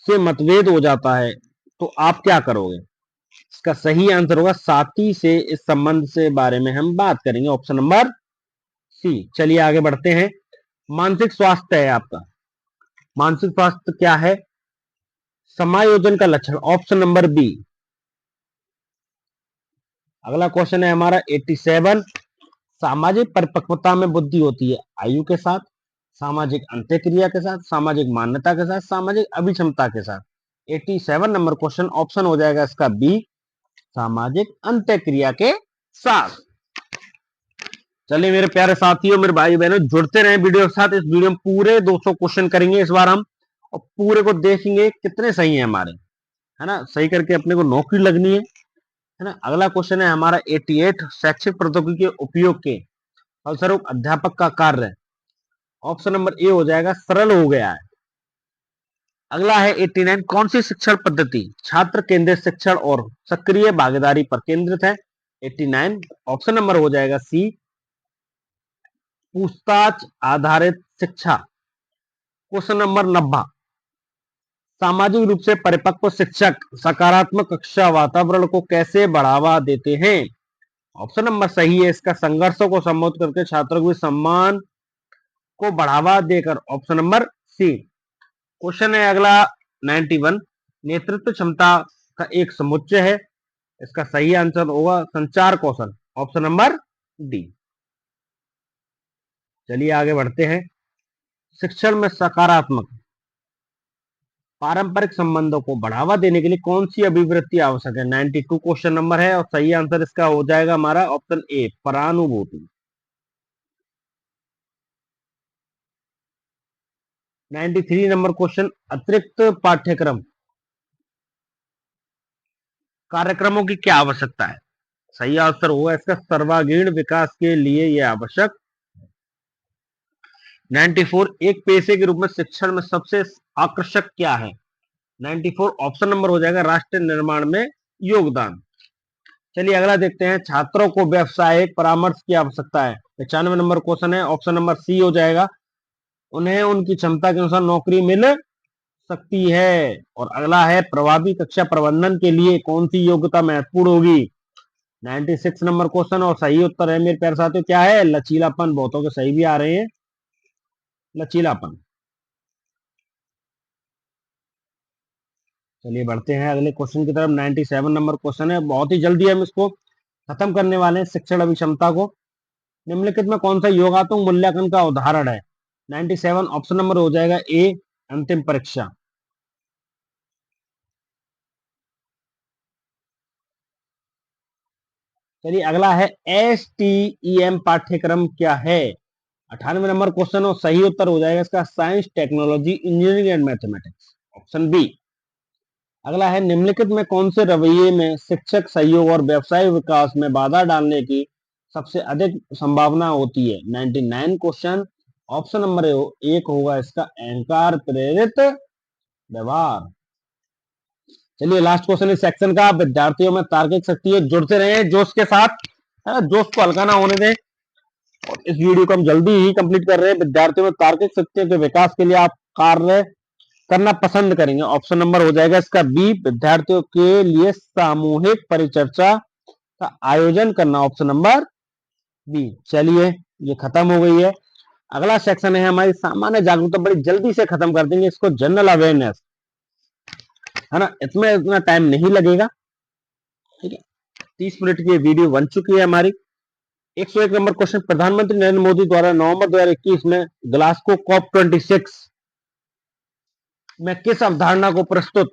से मतभेद हो जाता है तो आप क्या करोगे। इसका सही आंसर होगा साथी से इस संबंध से बारे में हम बात करेंगे, ऑप्शन नंबर सी। चलिए आगे बढ़ते हैं, मानसिक स्वास्थ्य है आपका, मानसिक स्वास्थ्य क्या है, समायोजन का लक्षण, ऑप्शन नंबर बी। अगला क्वेश्चन है हमारा 87, सामाजिक परिपक्वता में बुद्धि होती है आयु के साथ, सामाजिक अंत्यक्रिया के साथ, सामाजिक मान्यता के साथ, सामाजिक अभिक्षमता के साथ। 87 नंबर क्वेश्चन, ऑप्शन हो जाएगा इसका बी सामाजिक अंत्यक्रिया के साथ। चलिए मेरे प्यारे साथियों, मेरे भाई बहनों, जुड़ते रहे वीडियो के साथ। इस वीडियो में पूरे 200 क्वेश्चन करेंगे इस बार हम, और पूरे को देखेंगे कितने सही है हमारे, है ना। सही करके अपने को नौकरी लगनी है ना। अगला क्वेश्चन है हमारा 88, शैक्षिक प्रौद्योगिकी के उपयोग के फलस्वरूप अध्यापक का कार्य, ऑप्शन नंबर ए हो जाएगा सरल हो गया है। अगला है 89, कौन सी शिक्षण पद्धति छात्र केंद्रित शिक्षण और सक्रिय भागीदारी पर केंद्रित है। 89 ऑप्शन नंबर हो जाएगा सी पूछताछ आधारित शिक्षा। क्वेश्चन नंबर 90, सामाजिक रूप से परिपक्व शिक्षक सकारात्मक कक्षा वातावरण को कैसे बढ़ावा देते हैं। ऑप्शन नंबर सही है इसका, संघर्षों को संबोधित करके छात्रों के सम्मान को बढ़ावा देकर, ऑप्शन नंबर सी। क्वेश्चन है अगला 91, नेतृत्व क्षमता का एक समुच्चय है। इसका सही आंसर होगा संचार कौशल, ऑप्शन नंबर डी। चलिए आगे बढ़ते हैं, शिक्षण में सकारात्मक पारंपरिक संबंधों को बढ़ावा देने के लिए कौन सी अभिवृत्ति आवश्यक है। 92 क्वेश्चन नंबर है और सही आंसर इसका हो जाएगा हमारा ऑप्शन ए परानुभूति। 93 नंबर क्वेश्चन, अतिरिक्त पाठ्यक्रम कार्यक्रमों की क्या आवश्यकता है। सही आंसर होगा इसका सर्वांगीण विकास के लिए यह आवश्यक। 94, एक पेशे के रूप में शिक्षण में सबसे आकर्षक क्या है। 94 ऑप्शन नंबर हो जाएगा राष्ट्र निर्माण में योगदान। चलिए अगला देखते हैं, छात्रों को व्यवसायिक परामर्श की आवश्यकता है। 95 नंबर क्वेश्चन है, ऑप्शन नंबर सी हो जाएगा, उन्हें उनकी क्षमता के अनुसार नौकरी मिल सकती है। और अगला है, प्रभावी कक्षा प्रबंधन के लिए कौन सी योग्यता महत्वपूर्ण होगी। 96 नंबर क्वेश्चन और सही उत्तर है मेरे प्यारे साथियों क्या है, लचीलापन। बहुतों के सही भी आ रहे हैं, लचीलापन। चलिए बढ़ते हैं अगले क्वेश्चन की तरफ। 97 नंबर क्वेश्चन है, बहुत ही जल्दी हम इसको खत्म करने वाले हैं शिक्षण अभिक्षमता को। निम्नलिखित में कौन सा योगात्मक मूल्यांकन का उदाहरण है? 97 ऑप्शन नंबर हो जाएगा ए, अंतिम परीक्षा। चलिए अगला है STEM पाठ्यक्रम क्या है? 98 नंबर क्वेश्चन और सही उत्तर हो जाएगा इसका science, technology, engineering and mathematics, option B. अगला है निम्नलिखित में कौन से रवैये में शिक्षक सहयोग और व्यवसाय विकास में बाधा डालने की सबसे अधिक संभावना होती है? 99 क्वेश्चन, ऑप्शन नंबर एक होगा इसका अहंकार प्रेरित व्यवहार। चलिए लास्ट क्वेश्चन इस सेक्शन का, विद्यार्थियों में तार्किक शक्ति है, जुड़ते रहे जोश के साथ, है ना, जोश को हल्का ना होने दें। और इस वीडियो को हम जल्दी ही कंप्लीट कर रहे हैं। विद्यार्थियों में तार्किक शक्ति के विकास के लिए आप कार्य करना पसंद करेंगे, ऑप्शन नंबर हो जाएगा इसका बी, विद्यार्थियों के लिए सामूहिक परिचर्चा का आयोजन करना, ऑप्शन नंबर बी। चलिए ये खत्म हो गई है। अगला सेक्शन है हमारी सामान्य जागरूकता, बड़ी जल्दी से खत्म कर देंगे इसको, जनरल अवेयरनेस, है ना, इसमें इतना टाइम नहीं लगेगा, ठीक है। 30 मिनट की वीडियो बन चुकी है हमारी। 101 नंबर क्वेश्चन, प्रधानमंत्री नरेंद्र मोदी द्वारा नवंबर 2021 में ग्लासगो COP26 में किस अवधारणा को प्रस्तुत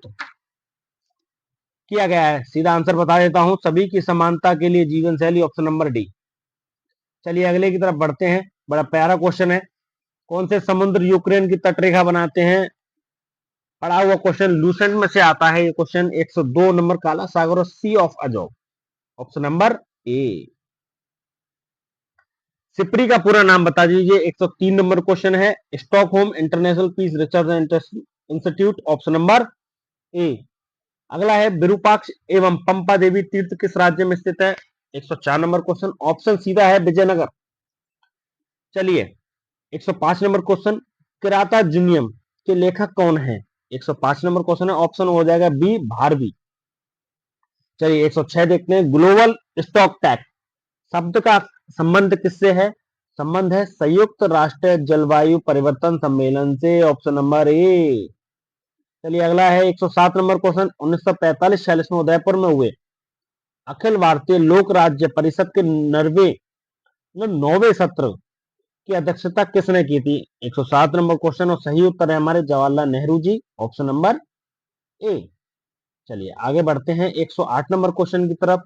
किया गया है? सीधा आंसर बता देता हूं, सभी की समानता के लिए जीवन शैली, ऑप्शन नंबर डी। चलिए अगले की तरफ बढ़ते हैं, बड़ा प्यारा क्वेश्चन है। कौन से समुद्र यूक्रेन की तटरेखा बनाते हैं? पढ़ा हुआ क्वेश्चन, लूसेंट में से आता है ये क्वेश्चन। 102 नंबर, काला सागर और sea of Azov, option number A. SIPRI का पूरा नाम बता दीजिए। 103 नंबर क्वेश्चन है, Stockholm International Peace Research Institute, option number A. अगला है विरूपाक्ष एवं पंपा देवी तीर्थ किस राज्य में स्थित है? 104 नंबर क्वेश्चन, ऑप्शन सीधा है विजयनगर। चलिए 105 नंबर क्वेश्चन, किराता जिनियम के लेखक कौन है? 105 नंबर क्वेश्चन है, ऑप्शन हो जाएगा बी, भारवी। चलिए 106 देखते हैं, ग्लोबल स्टॉक टैक्स शब्द का संबंध किससे है? संबंध है संयुक्त राष्ट्र जलवायु परिवर्तन सम्मेलन से, ऑप्शन नंबर ए। चलिए अगला है 107 नंबर क्वेश्चन, 1945-46 में उदयपुर में हुए अखिल भारतीय लोक राज्य परिषद के नौवे सत्र की अध्यक्षता किसने की थी? 107 नंबर क्वेश्चन और सही उत्तर है हमारे जवाहरलाल नेहरू जी, ऑप्शन नंबर ए। चलिए आगे बढ़ते हैं 108 नंबर क्वेश्चन की तरफ।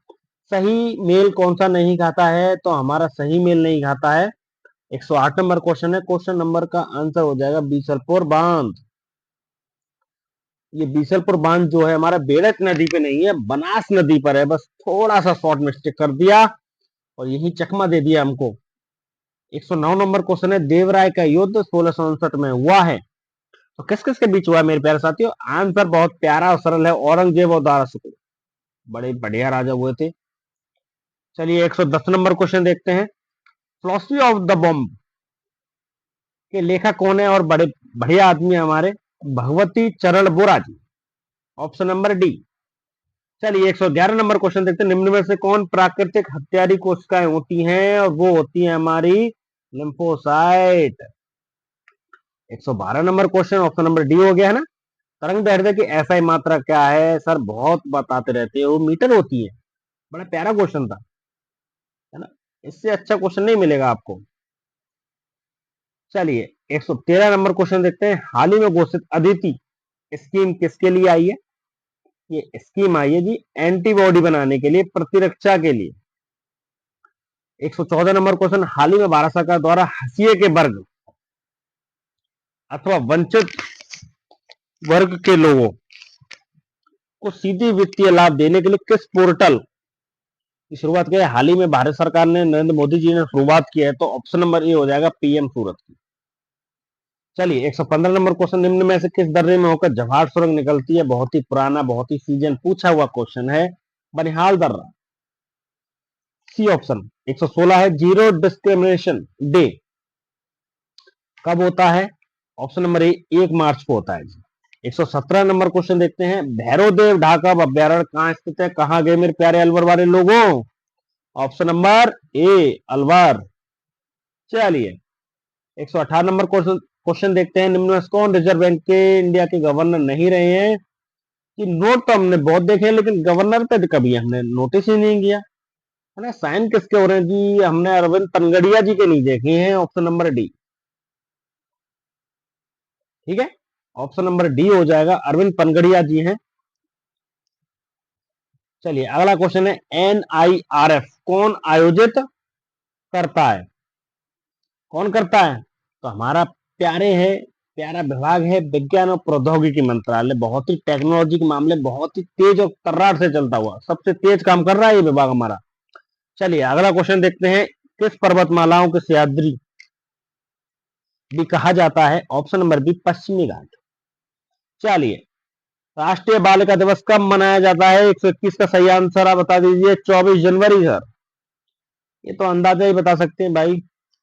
सही मेल कौन सा नहीं खाता है? तो हमारा सही मेल नहीं खाता है। 108 नंबर क्वेश्चन है, क्वेश्चन नंबर का आंसर हो जाएगा बीसलपुर बांध। ये बीसलपुर बांध जो है हमारा बेड़क नदी पे नहीं है, बनास नदी पर है, बस थोड़ा सा शॉर्ट मिस्टेक कर दिया और यही चकमा दे दिया हमको। 109 नंबर क्वेश्चन है, देवराय का युद्ध 1659 में हुआ है, तो किस किस के बीच हुआ है मेरे प्यारे साथियों? आंसर बहुत प्यारा और सरल है, औरंगजेब और दारा सुको, बड़े बढ़िया राजा हुए थे। चलिए 110 नंबर क्वेश्चन देखते हैं, फिलॉसफी ऑफ द बॉम्ब के लेखक कौन है? और बड़े बढ़िया आदमी है हमारे, भगवती चरण बोरा जी, ऑप्शन नंबर डी। चलिए 111 नंबर क्वेश्चन देखते हैं, निम्न में से कौन प्राकृतिक हत्यारी कोशिकाएं होती हैं? और वो होती है हमारी lymphocyte. 112 number question, option number D हो गया है ना। तरंग दैर्ध्य की एसआई मात्रा क्या है? सर बहुत बताते रहते हो, मीटर होती है। बड़ा प्यारा क्वेश्चन था, है ना, इससे अच्छा क्वेश्चन नहीं मिलेगा आपको। चलिए 113 नंबर क्वेश्चन देखते हैं, हाल ही में घोषित अदिति स्कीम किसके लिए आई है? ये स्कीम आई है जी एंटीबॉडी बनाने के लिए, प्रतिरक्षा के लिए। 114 नंबर क्वेश्चन, हाल ही में भारत सरकार द्वारा हसीए के वर्ग अथवा वंचित वर्ग के लोगों को सीधे वित्तीय लाभ देने के लिए किस पोर्टल की शुरुआत की है? हाल ही में भारत सरकार ने, नरेंद्र मोदी जी ने शुरुआत की है, तो ऑप्शन नंबर ए हो जाएगा पीएम सूरत की। चलिए 115 नंबर क्वेश्चन, निम्न में से किस दर्रे में होकर जवाहर सुरंग निकलती है? बहुत ही पुराना, बहुत ही सीजन पूछा हुआ क्वेश्चन है, बनिहाल दर्रा, सी ऑप्शन। 116 है, जीरो डिस्क्रिमिनेशन डे कब होता है? ऑप्शन नंबर ए, 1 मार्च को होता है जी। 117 नंबर क्वेश्चन देखते हैं, भैरवदेव ढाका अभ्यारण्य कहाँ स्थित है? कहाँ गए मेरे प्यारे अलवर वाले लोगों? ऑप्शन नंबर ए, अलवर। चलिए 118 नंबर क्वेश्चन देखते हैं, निम्न में से कौन रिजर्व बैंक के इंडिया के गवर्नर नहीं रहे हैं? कि नोट तो हमने बहुत देखे हैं, लेकिन गवर्नर पे कभी हमने नोटिस ही नहीं किया। है ना। साइन किसके हो रहे हैं जी, हमने अरविंद पनगड़िया जी के नहीं देखे हैं, ऑप्शन नंबर डी। ठीक है, ऑप्शन नंबर डी हो जाएगा, अरविंद पनगड़िया जी हैं। चलिए अगला क्वेश्चन है, NIRF कौन आयोजित करता है? कौन करता है? तो हमारा प्यारा विभाग है विज्ञान और प्रौद्योगिकी मंत्रालय। बहुत ही टेक्नोलॉजी के मामले बहुत ही तेज और तर्रार से चलता हुआ सबसे तेज काम कर रहा है ये विभाग हमारा। चलिए अगला क्वेश्चन देखते हैं, किस पर्वतमालाओं के सह्याद्री भी कहा जाता है? ऑप्शन नंबर बी, पश्चिमी घाट। चलिए, राष्ट्रीय बालिका दिवस कब मनाया जाता है? 121 का सही आंसर आप बता दीजिए। 24 जनवरी सर। ये तो अंदाजा ही बता सकते हैं भाई।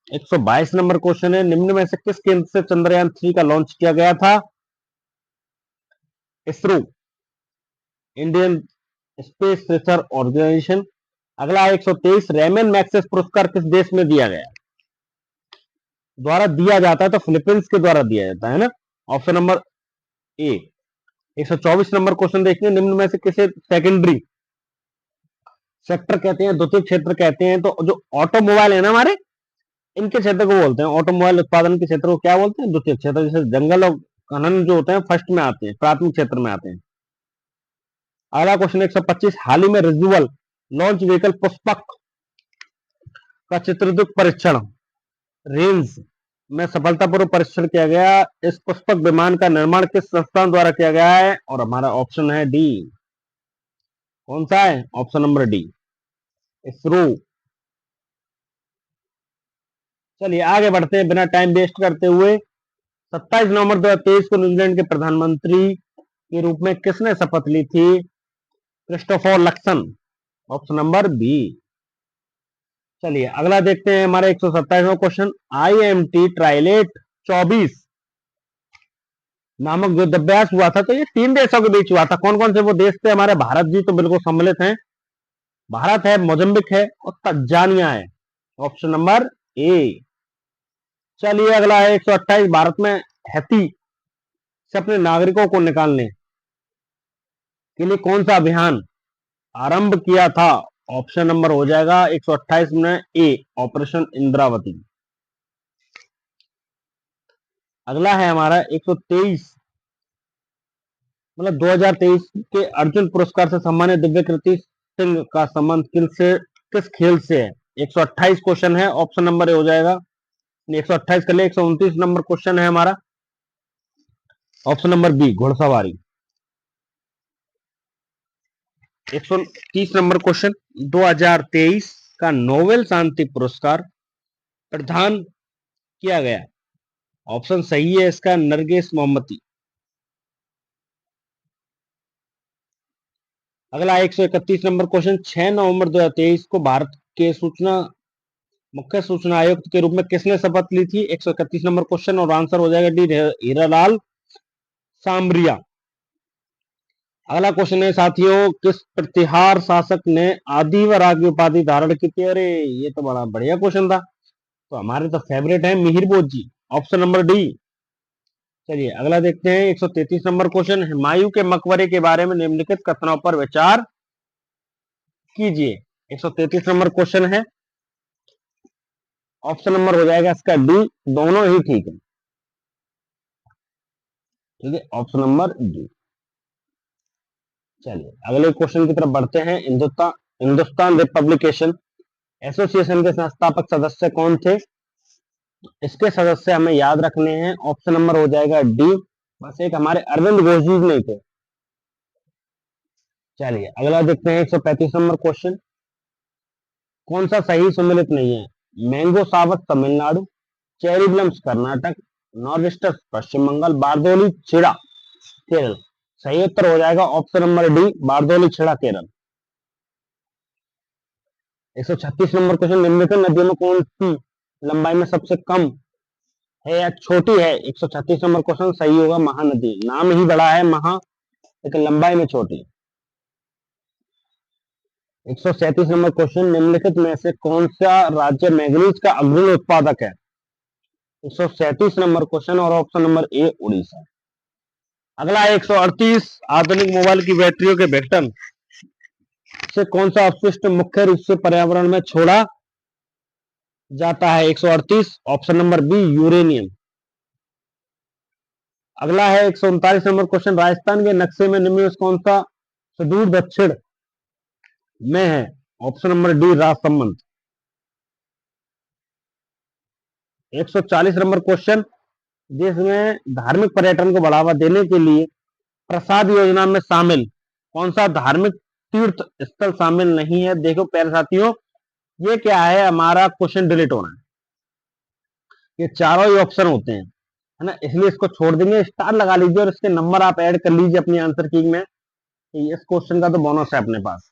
122 नंबर क्वेश्चन है, निम्न में से किस केंद्र से चंद्रयान 3 का लॉन्च किया गया था? ISRO, Indian space research organisation. अगला 123, रेमन मैग्सेस पुरस्कार किस देश में दिया गया द्वारा दिया जाता है? तो फिलीपींस के द्वारा दिया जाता है ना, ऑप्शन नंबर ए। 124 नंबर क्वेश्चन देखिए, निम्न में से किसे सेकेंडरी सेक्टर कहते हैं, द्वितीय क्षेत्र कहते हैं? तो जो ऑटोमोबाइल है ना हमारे, इनके क्षेत्र को बोलते हैं, ऑटोमोबाइल उत्पादन के क्षेत्र को क्या बोलते हैं? द्वितीय क्षेत्र। जैसे जंगल और खनन जो होते हैं फर्स्ट में आते हैं, प्राथमिक क्षेत्र में आते हैं। अगला क्वेश्चन 125, हाल ही में रिज्यूअल लॉन्च व्हीकल पुष्पक का चित्रदुग परीक्षण रेंज में सफलतापूर्वक परीक्षण किया गया। इस पुष्पक विमान का निर्माण किस संस्थान द्वारा किया गया है? और हमारा ऑप्शन है डी। कौन सा है? Option number D, ISRO. चलिए आगे बढ़ते हैं बिना टाइम वेस्ट करते हुए। 27 नवंबर 2023 को न्यूजीलैंड के प्रधानमंत्री के रूप में किसने शपथ ली थी? Christopher Luxon, option number B. चलिए अगला देखते हैं, हमारा 127वां क्वेश्चन, IMT ट्राइलेट 24 नामक जो युद्धाभ्यास हुआ था, तो ये 3 देशों के बीच हुआ था। कौन कौन से वो देश थे? हमारे भारत जी तो बिल्कुल सम्मिलित हैं, भारत है, मोजम्बिक है और तंजानिया है, ऑप्शन नंबर ए। चलिए अगला है 128, भारत में हैती से अपने नागरिकों को निकालने के लिए कौन सा अभियान आरंभ किया था? ऑप्शन नंबर हो जाएगा 128 में ए, ऑपरेशन इंद्रावती। अगला है हमारा 123, मतलब 2023 के अर्जुन पुरस्कार से सम्मानित दिव्यकृति सिंह का संबंध किस खेल से है? 128 क्वेश्चन है, ऑप्शन नंबर हो जाएगा 128 कर ले। 129 नंबर क्वेश्चन है हमारा, ऑप्शन नंबर बी, घुड़सवारी। 130 नंबर क्वेश्चन, 2023 का नोबेल शांति पुरस्कार प्रदान किया गया, ऑप्शन सही है इसका नरगिस मोहम्मदी। अगला 131 नंबर क्वेश्चन, 6 नवंबर 2023 को भारत के मुख्य सूचना आयुक्त के रूप में किसने शपथ ली थी? 131 नंबर क्वेश्चन और आंसर हो जाएगा डी, हीरालाल सामरिया। अगला क्वेश्चन है साथियों, किस प्रतिहार शासक ने आदि व राग की उपाधि धारण की थी? अरे ये तो बड़ा बढ़िया क्वेश्चन था, तो हमारे तो फेवरेट है मिहिर बोध जी, ऑप्शन नंबर डी। चलिए अगला देखते हैं 133 नंबर क्वेश्चन, हुमायूं के मकबरे के बारे में निम्नलिखित कथनों पर विचार कीजिए। 133 नंबर क्वेश्चन है, ऑप्शन नंबर हो जाएगा इसका डी, दोनों ही ठीक है। ठीक है, ऑप्शन नंबर डी। चलिए अगले क्वेश्चन की तरफ बढ़ते हैं, हिंदुस्तान रिपब्लिकेशन एसोसिएशन के संस्थापक सदस्य कौन थे? इसके सदस्य हमें याद रखने हैं, ऑप्शन नंबर हो जाएगा डी, बस एक हमारे अरविंद घोष जी नहीं थे। चलिए अगला देखते हैं 135 नंबर क्वेश्चन, कौन सा सही सम्मिलित नहीं है? मैंगो सावत Tamil Nadu, cherry blossoms Karnataka, norwesters Paschim Bangal, Bardoli Chheerha Kerala. सही उत्तर हो जाएगा option number D, Bardoli Chheerha Kerala. 136 number question, निम्नलिखित नदियों में कौन सी लंबाई में सबसे कम है या छोटी है? 136 नंबर क्वेश्चन सही होगा महानदी, नाम ही बड़ा है महा, लेकिन लंबाई में छोटी। 137 नंबर क्वेश्चन, निम्नलिखित में से कौन सा राज्य मैंगनीज का अग्रणी उत्पादक है? 137 नंबर क्वेश्चन और ऑप्शन नंबर ए, उड़ीसा। अगला 138, आधुनिक मोबाइल की बैटरियों के विघटन से कौन सा अपशिष्ट मुख्य रूप से पर्यावरण में छोड़ा जाता है? 138, ऑप्शन नंबर बी यूरेनियम। अगला है 139 नंबर क्वेश्चन, राजस्थान के नक्शे में निम्न में से कौन सा सुदूर दक्षिण में है? Option number D Rajsamand. 140 number question, देश में धार्मिक पर्यटन को बढ़ावा देने के लिए प्रसाद योजना में शामिल कौन सा धार्मिक तीर्थ स्थल शामिल नहीं है? देखो प्यारे साथियों, ये क्या है, हमारा क्वेश्चन डिलीट होना है। ये चारों ही ऑप्शन होते हैं, है ना, इसलिए इसको छोड़ देंगे। स्टार लगा लीजिए और इसके नंबर आप ऐड कर लीजिए अपनी आंसर की में। इस क्वेश्चन का तो बोनस है अपने पास।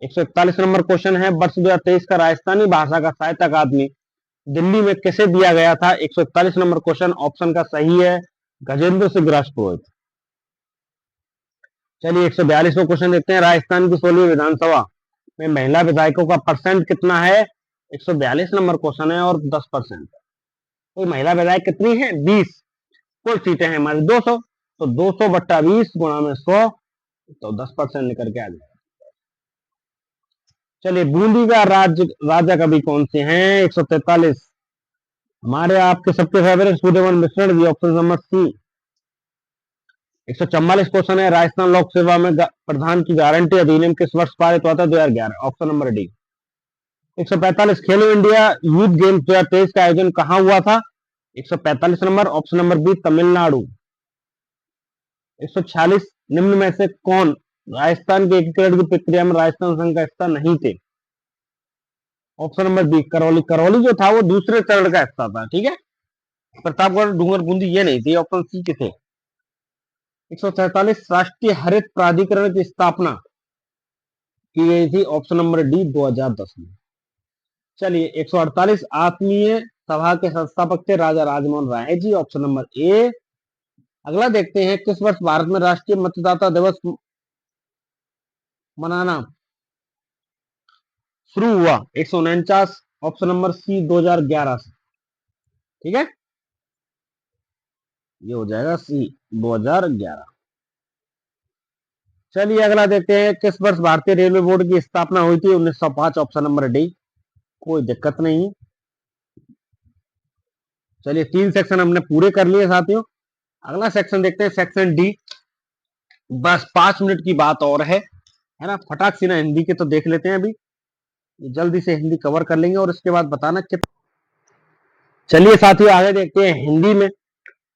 141 नंबर क्वेश्चन है, वर्ष 2023 का राजस्थानी भाषा का साहित्य अकादमी दिल्ली में किसे दिया गया था? 141 नंबर क्वेश्चन ऑप्शन का सही है गजेंद्र सिंह राजपुरोहित। चलिए 142वां क्वेश्चन देखते हैं, राजस्थान की 16वीं विधानसभा में महिला विधायकों का परसेंट कितना है? 142 नंबर क्वेश्चन है और 10%। तो महिला विधायक कितनी है? 20। कुल सीटें हैं हमारी 200, तो 200/20 गुणा में 100, तो 10% निकल के आ जाएगा। चलिए बूंदी का राजा कवि कौन से हैं? 143, हमारे आपके सबके फेवरेट सूर्यवन मिश्रण जी, ऑप्शन नंबर सी। 144 क्वेश्चन है, राजस्थान लोक सेवा में प्रधान की गारंटी अधिनियम किस वर्ष पारित हुआ था? 2011, ऑप्शन नंबर डी। 145, खेलो इंडिया यूथ गेम्स 2023 का आयोजन कहां हुआ था? 145 number, option number B Tamil Nadu. 146, निम्न में से कौन राजस्थान के एकीकरण की प्रक्रिया में राजस्थान संघ का हिस्सा नहीं थे? Option number B Karauli. Karauli जो था वो दूसरे चरण का हिस्सा था, ठीक है, प्रतापगढ़ डूंगर बूंदी ये नहीं थी। ऑप्शन सी के थे। 147, राष्ट्रीय हरित प्राधिकरण की स्थापना की गई थी? ऑप्शन नंबर डी 2010 में। चलिए 148, आत्मीय सभा के संस्थापक थे राजा Rajmohan Rai ji, option number A. अगला देखते हैं, किस वर्ष भारत में राष्ट्रीय मतदाता दिवस मनाना शुरू हुआ? 149, ऑप्शन नंबर सी 2011 से, ठीक है, ये हो जाएगा सी 2011। चलिए अगला देखते हैं, किस वर्ष भारतीय रेलवे बोर्ड की स्थापना हुई थी? 1905, ऑप्शन नंबर डी। कोई दिक्कत नहीं। चलिए 3 सेक्शन हमने पूरे कर लिए साथियों। अगला सेक्शन देखते हैं, सेक्शन डी। बस 5 मिनट की बात और है ना, फटाक से ना हिंदी के तो देख लेते हैं अभी, जल्दी से हिंदी कवर कर लेंगे और इसके बाद बताना कि। चलिए साथियों आगे देखते हैं हिंदी में।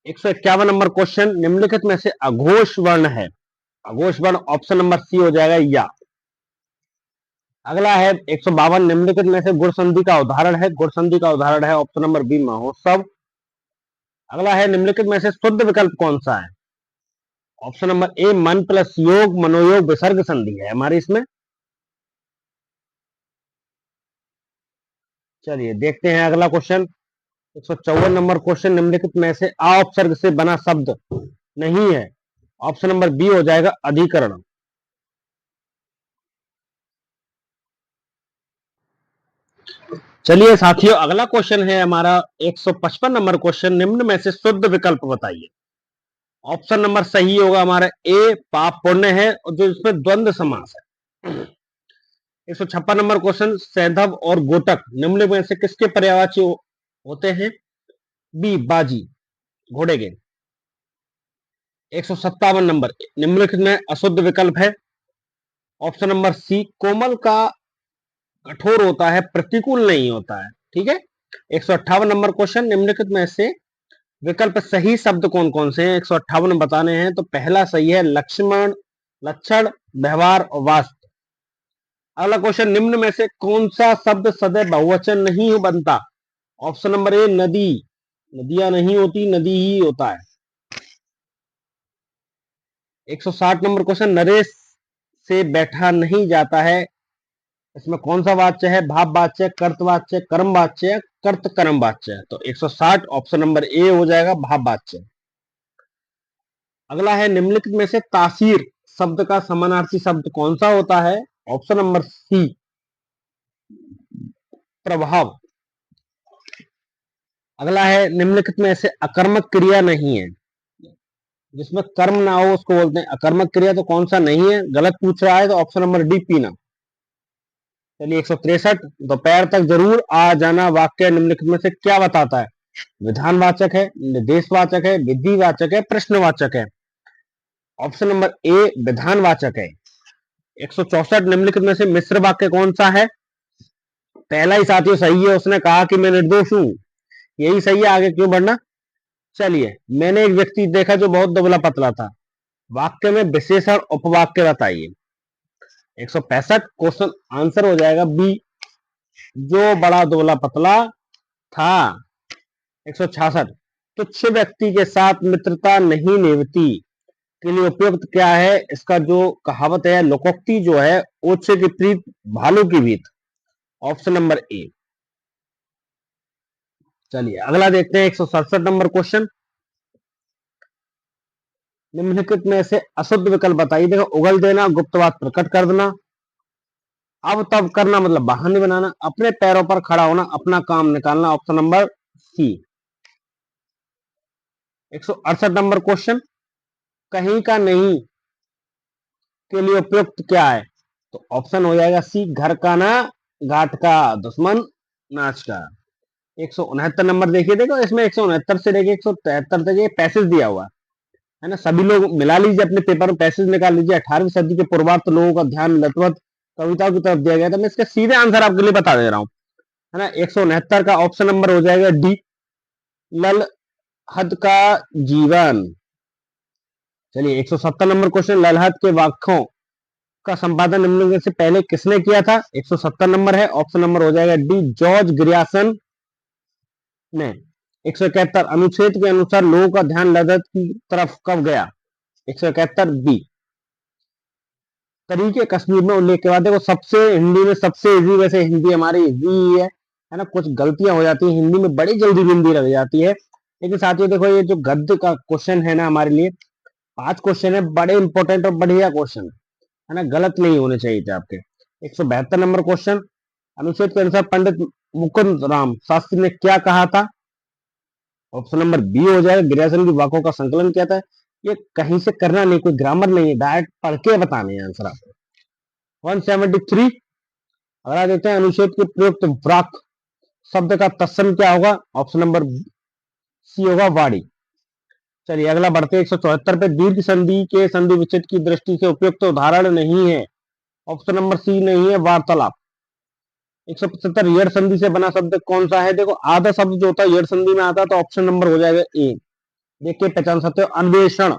151 नंबर क्वेश्चन, निम्नलिखित में से अघोष वर्ण है? अघोष वर्ण ऑप्शन नंबर सी हो जाएगा या। अगला है 152, निम्नलिखित में से गुण संधि का उदाहरण है? गुण संधि का उदाहरण है ऑप्शन नंबर बी महोत्सव। अगला है, निम्नलिखित में से शुद्ध विकल्प कौन सा है? ऑप्शन नंबर ए मन प्लस योग मनोयोग विसर्ग संधि है हमारी इसमें। चलिए देखते हैं अगला क्वेश्चन, 154 नंबर क्वेश्चन, निम्नलिखित में से आ उपसर्ग से बना शब्द नहीं है? ऑप्शन नंबर बी हो जाएगा अधिकरण। चलिए साथियों अगला क्वेश्चन है हमारा 155 नंबर क्वेश्चन, निम्न में से शुद्ध विकल्प बताइए? ऑप्शन नंबर सही होगा हमारा ए पाप पुण्य है, और जो इसमें द्वंद्व समास है। 156 नंबर क्वेश्चन, सैंधव और गोटक निम्न में से किसके पर्यायवाची होते हैं? बी बाजी घोड़े के। 157 नंबर, निम्नलिखित में अशुद्ध विकल्प है? ऑप्शन नंबर सी कोमल का कठोर होता है प्रतिकूल नहीं होता है, ठीक है। 158 नंबर क्वेश्चन, निम्नलिखित में से विकल्प सही शब्द कौन कौन से हैं? 158 बताने हैं, तो पहला सही है लक्ष्मण, लक्षण, व्यवहार और वास्तव। अगला क्वेश्चन, निम्न में से कौन सा शब्द सदैव बहुवचन नहीं बनता? ऑप्शन नंबर ए नदी, नदियां नहीं होती, नदी ही होता है। 160 नंबर क्वेश्चन, नरेश से बैठा नहीं जाता है, इसमें कौन सा वाच्य है? भाव वाच्य, कर्त वाच्य, कर्म वाच्य, कर्त कर्म वाच्य। तो 160 ऑप्शन नंबर ए हो जाएगा भाव वाच्य। अगला है, निम्नलिखित में से तासीर शब्द का समानार्थी शब्द कौन सा होता है? ऑप्शन नंबर सी प्रभाव। अगला है, निम्नलिखित में से अकर्मक क्रिया नहीं है, जिसमें कर्म ना हो उसको बोलते हैं अकर्मक क्रिया, तो कौन सा नहीं है? गलत पूछ रहा है, तो ऑप्शन नंबर डी पीना। चलिए 163, दोपहर तक जरूर आ जाना वाक्य निम्नलिखित में से क्या बताता है? विधानवाचक है, निर्देशवाचक है, विधिवाचक है, प्रश्नवाचक है। ऑप्शन नंबर ए विधानवाचक है। 164 निम्नलिखित में से मिश्र वाक्य कौन सा है? पहला ही साथियों सही है, उसने कहा कि मैं निर्दोष हूं, यही सही है, आगे क्यों बढ़ना। चलिए, मैंने एक व्यक्ति देखा जो बहुत दुबला पतला था, वाक्य में विशेषण उपवाक्य बताइए। 165 क्वेश्चन आंसर हो जाएगा बी, जो बड़ा दुबला पतला था। 166 तुच्छ व्यक्ति के साथ मित्रता नहीं निभती के लिए उपयुक्त क्या है? इसका जो कहावत है, लोकोक्ति जो है, ओछे की प्रीत भालू की भीत। ऑप्शन नंबर ए। चलिए अगला देखते हैं 167 नंबर क्वेश्चन। निम्नलिखित में से अशुद्ध विकल्प बताइए। देखो, उगल देना, गुप्त बात प्रकट कर देना, अब तब करना मतलब बहाने बनाना, अपने पैरों पर खड़ा होना, अपना काम निकालना। Option number C. 168 number question, कहीं का नहीं के लिए उपयुक्त क्या है? तो ऑप्शन हो जाएगा सी, घर का ना घाट का, दुश्मन नाच का। 169 नंबर देखिए, देखो इसमें 169 से लेके 173 तक ये पैसेज दिया हुआ है ना। सभी लोग मिला लीजिए अपने पेपर में, पैसेज निकाल लीजिए। 18वीं सदी के पूर्वार्ध लोगों का ध्यान लतवत कविताओं की तरफ दिया गया था। मैं इसका सीधे आंसर आपके लिए बता दे रहा हूं, है ना। 169 का ऑप्शन नंबर हो जाएगा डी, लल हद का जीवन। चलिए 170 नंबर क्वेश्चन, ललहद के वाक्यों का संपादन निम्नलिखित से पहले किसने किया था? 170 नंबर है, ऑप्शन नंबर हो जाएगा डी, जॉर्ज ग्रियासन ने। 171 अनुच्छेद के अनुसार लोगों का ध्यान ललहद की तरफ कब गया? 171 बी। तरीके कश्मीर में उल्लेख के बाद देखो, सबसे हिंदी में सबसे इजी, वैसे हिंदी हमारी इजी है ना। कुछ गलतियां हो जाती है हिंदी में, बड़ी जल्दी हिंदी लग जाती है। लेकिन साथियों देखो, ये जो गद्य का क्वेश्चन है ना, हमारे लिए 5 क्वेश्चन है, बड़े इंपॉर्टेंट और बढ़िया क्वेश्चन है ना, गलत नहीं होने चाहिए थे आपके। 172 नंबर क्वेश्चन, अनुच्छेद के अनुसार पंडित मुकुंद राम शास्त्री ने क्या कहा था? ऑप्शन नंबर बी हो जाएगा, गिरियासन की वाकों का संकलन किया था। ये कहीं से करना नहीं, कोई ग्रामर नहीं है, डायरेक्ट पढ़ के बताने हैं आंसर आपको। 173 अगला देखते हैं, अनुच्छेद के प्रयुक्त व्राक शब्द का तत्सम क्या होगा? ऑप्शन नंबर सी होगा वाड़ी। चलिए अगला बढ़ते हैं 174 पे, दीर्घ संधि के संधि विच्छेद की दृष्टि से उपयुक्त उदाहरण नहीं है। ऑप्शन नंबर सी नहीं है, वार्तालाप। 175 यड़ संधि से बना शब्द कौन सा है? देखो, आधा शब्द जो होता है यड़ संधि में आता है, तो ऑप्शन नंबर हो जाएगा ए। देख के पहचान सकते हो, अन्वेषण।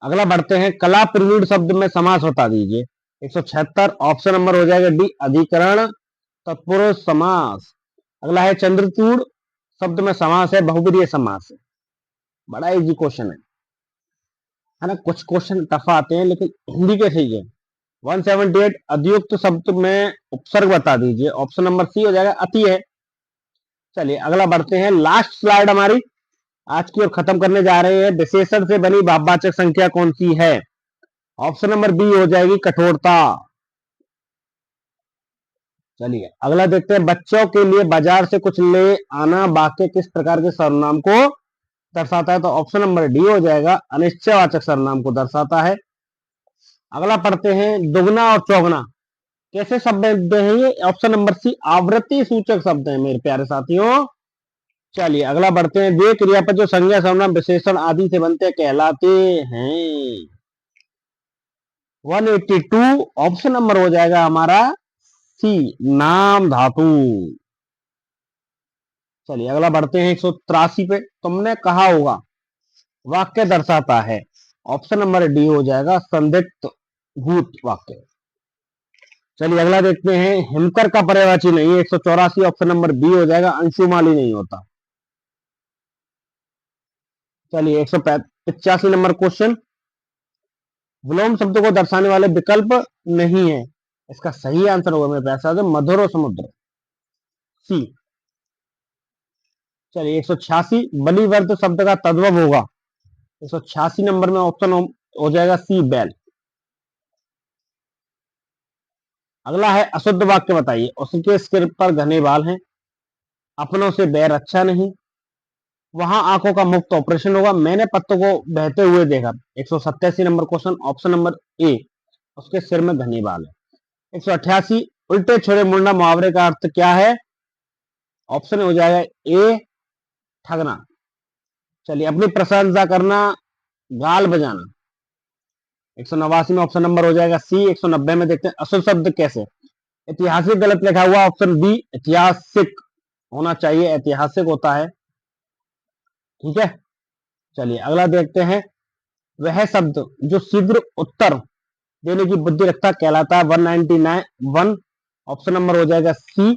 अगला बढ़ते हैं, कला प्रवीण शब्द में समास बता दीजिए। 176 ऑप्शन नंबर हो जाएगा डी, अधिकरण तत्पुरुष समास। अगला है, चंद्रचूड़ शब्द में समास है, बहुब्रीहि समास है। बड़ा इजी क्वेश्चन है ना। कुछ क्वेश्चन टफ आते हैं, लेकिन हिंदी के सही है। 178 अधियुक्त शब्द में उपसर्ग बता दीजिए। ऑप्शन नंबर सी हो जाएगा, अति है। चलिए अगला बढ़ते हैं, लास्ट स्लाइड हमारी आज की, और खत्म करने जा रहे हैं। विशेषण से बनी भाववाचक संख्या कौन सी है? ऑप्शन नंबर बी हो जाएगी, कठोरता। चलिए अगला देखते हैं, बच्चों के लिए बाजार से कुछ ले आना वाक्य किस प्रकार के सर्वनाम को दर्शाता है? तो ऑप्शन नंबर डी हो जाएगा, अनिश्चयवाचक सर्वनाम को दर्शाता है। अगला पढ़ते हैं, दुगना और चौगना कैसे शब्द हैं? ये ऑप्शन नंबर सी, आवृत्ति सूचक शब्द हैं मेरे प्यारे साथियों। चलिए अगला बढ़ते हैं, वे क्रियापद जो संज्ञा सर्वनाम विशेषण आदि से बनते कहलाते हैं। 182 ऑप्शन नंबर हो जाएगा हमारा सी, नाम धातु। चलिए अगला बढ़ते हैं 183 पे, तुमने कहा होगा वाक्य दर्शाता है। ऑप्शन नंबर डी हो जाएगा, संदिग्ध भूत वाक्य। चलिए अगला देखते हैं, हिमकर का पर्यायवाची नहीं है। 184 ऑप्शन नंबर बी हो जाएगा, अंशुमाली नहीं होता। चलिए 185 नंबर क्वेश्चन, विलोम शब्द को दर्शाने वाले विकल्प नहीं है। इसका सही आंसर होगा मेरे पैसा तो मधुर और समुद्र, सी। चलिए 186 बलिवर्ध शब्द का तद्भव होगा। 186 नंबर में ऑप्शन हो जाएगा सी, बैल। अगला है, अशुद्ध वाक्य बताइए। उसके सिर पर घने बाल हैं, अपनों से बैर अच्छा नहीं, वहां आंखों का मुफ्त ऑपरेशन होगा, मैंने पत्तों को बहते हुए देखा। 187 नंबर क्वेश्चन, ऑप्शन नंबर ए, उसके सिर में घने बाल है। 188 उल्टे छोरे मुड़ना मुहावरे का अर्थ क्या है? ऑप्शन हो जाएगा ए ठगना। चलिए, अपनी प्रशंसा करना, गाल बजाना। 189 में ऑप्शन नंबर हो जाएगा सी। 190 में देखते हैं असल शब्द कैसे। ऐतिहासिक गलत लिखा हुआ, ऑप्शन बी ऐतिहासिक होना चाहिए, ऐतिहासिक होता है। ठीक है, चलिए अगला देखते हैं। वह शब्द जो शीघ्र उत्तर देने की बुद्धि रखता कहलाता है 199 ऑप्शन नंबर हो जाएगा सी।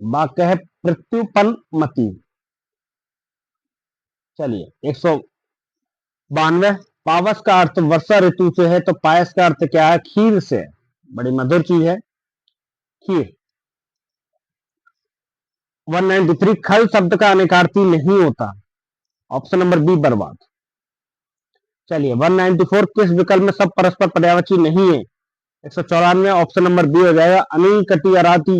वाक्य है प्रत्युपन्नमति। चलिए 192, पावस का अर्थ वर्षा ऋतु से है, तो पायस का अर्थ क्या है? खीर से। बड़ी मधुर चीज है खीर। 193, खल शब्द का अनेकार्थी नहीं होता, ऑप्शन नंबर बी बर्बाद। चलिए 194, किस विकल्प में सब परस्पर पर्यायवाची नहीं है? 194 ऑप्शन नंबर बी हो जाएगा अनिल कटियाराती।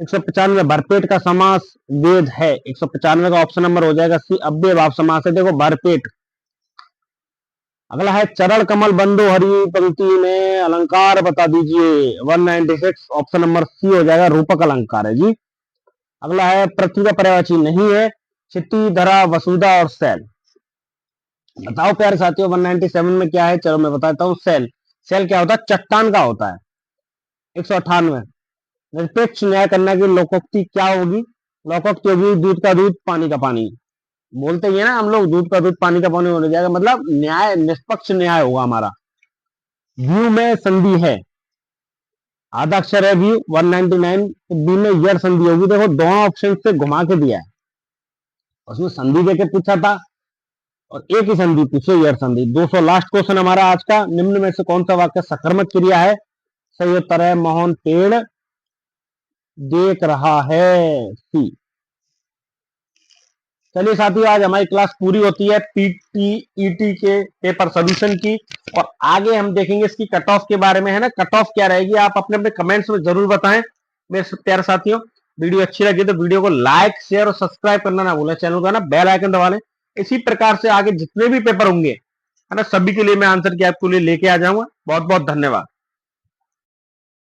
195 भरपेट का समास वेद है। 195 का ऑप्शन नंबर हो जाएगा सी अव्यय भाव समास है। देखो भरपेट। अगला है चरण कमल बंदो हरि पंक्ति में अलंकार बता दीजिए। 196 ऑप्शन नंबर सी हो जाएगा रूपक अलंकार है जी। अगला है पृथ्वी का पर्यायवाची नहीं है, क्षिति धरा वसुधा और सैल। बताओ प्यारे साथियों 197 में क्या है? चलो मैं बताता हूँ। सेल। सेल क्या होता है? चट्टान का होता है। 198, निरपेक्ष न्याय करना की लोकोक्ति क्या होगी? लोकोक्ति होगी दूध का दूध पानी का पानी। बोलते ही है ना हम लोग, दूध का दूध पानी का पानी होने जाएगा, मतलब न्याय, निष्पक्ष न्याय होगा हमारा। व्यू में संधि है, आधा अक्षर है व्यू। 199 बी में यर संधि होगी। देखो दोनों ऑप्शन से घुमा के दिया है, उसमें संधि देके पूछा था और एक ही संधि पूछो, यर संधि। 200 लास्ट क्वेश्चन हमारा आज का। निम्न में से कौन सा वाक्य सकर्मक क्रिया है? सही उत्तर है मोहन पेड़ देख रहा है, सी। चलिए साथियों, आज हमारी क्लास पूरी होती है पीटीईटी के पेपर सोल्यूशन की, और आगे हम देखेंगे इसकी कट ऑफ के बारे में, है ना। कट ऑफ क्या रहेगी आप अपने अपने कमेंट्स में जरूर बताएं मेरे प्यारे साथियों। वीडियो अच्छी लगी तो वीडियो को लाइक शेयर और सब्सक्राइब करना ना भूलें, चैनल का ना बेल आइकन दबा लें। इसी प्रकार से आगे जितने भी पेपर होंगे, है ना, सभी के लिए मैं आंसर की आपके लिए लेके आ जाऊंगा। बहुत बहुत धन्यवाद।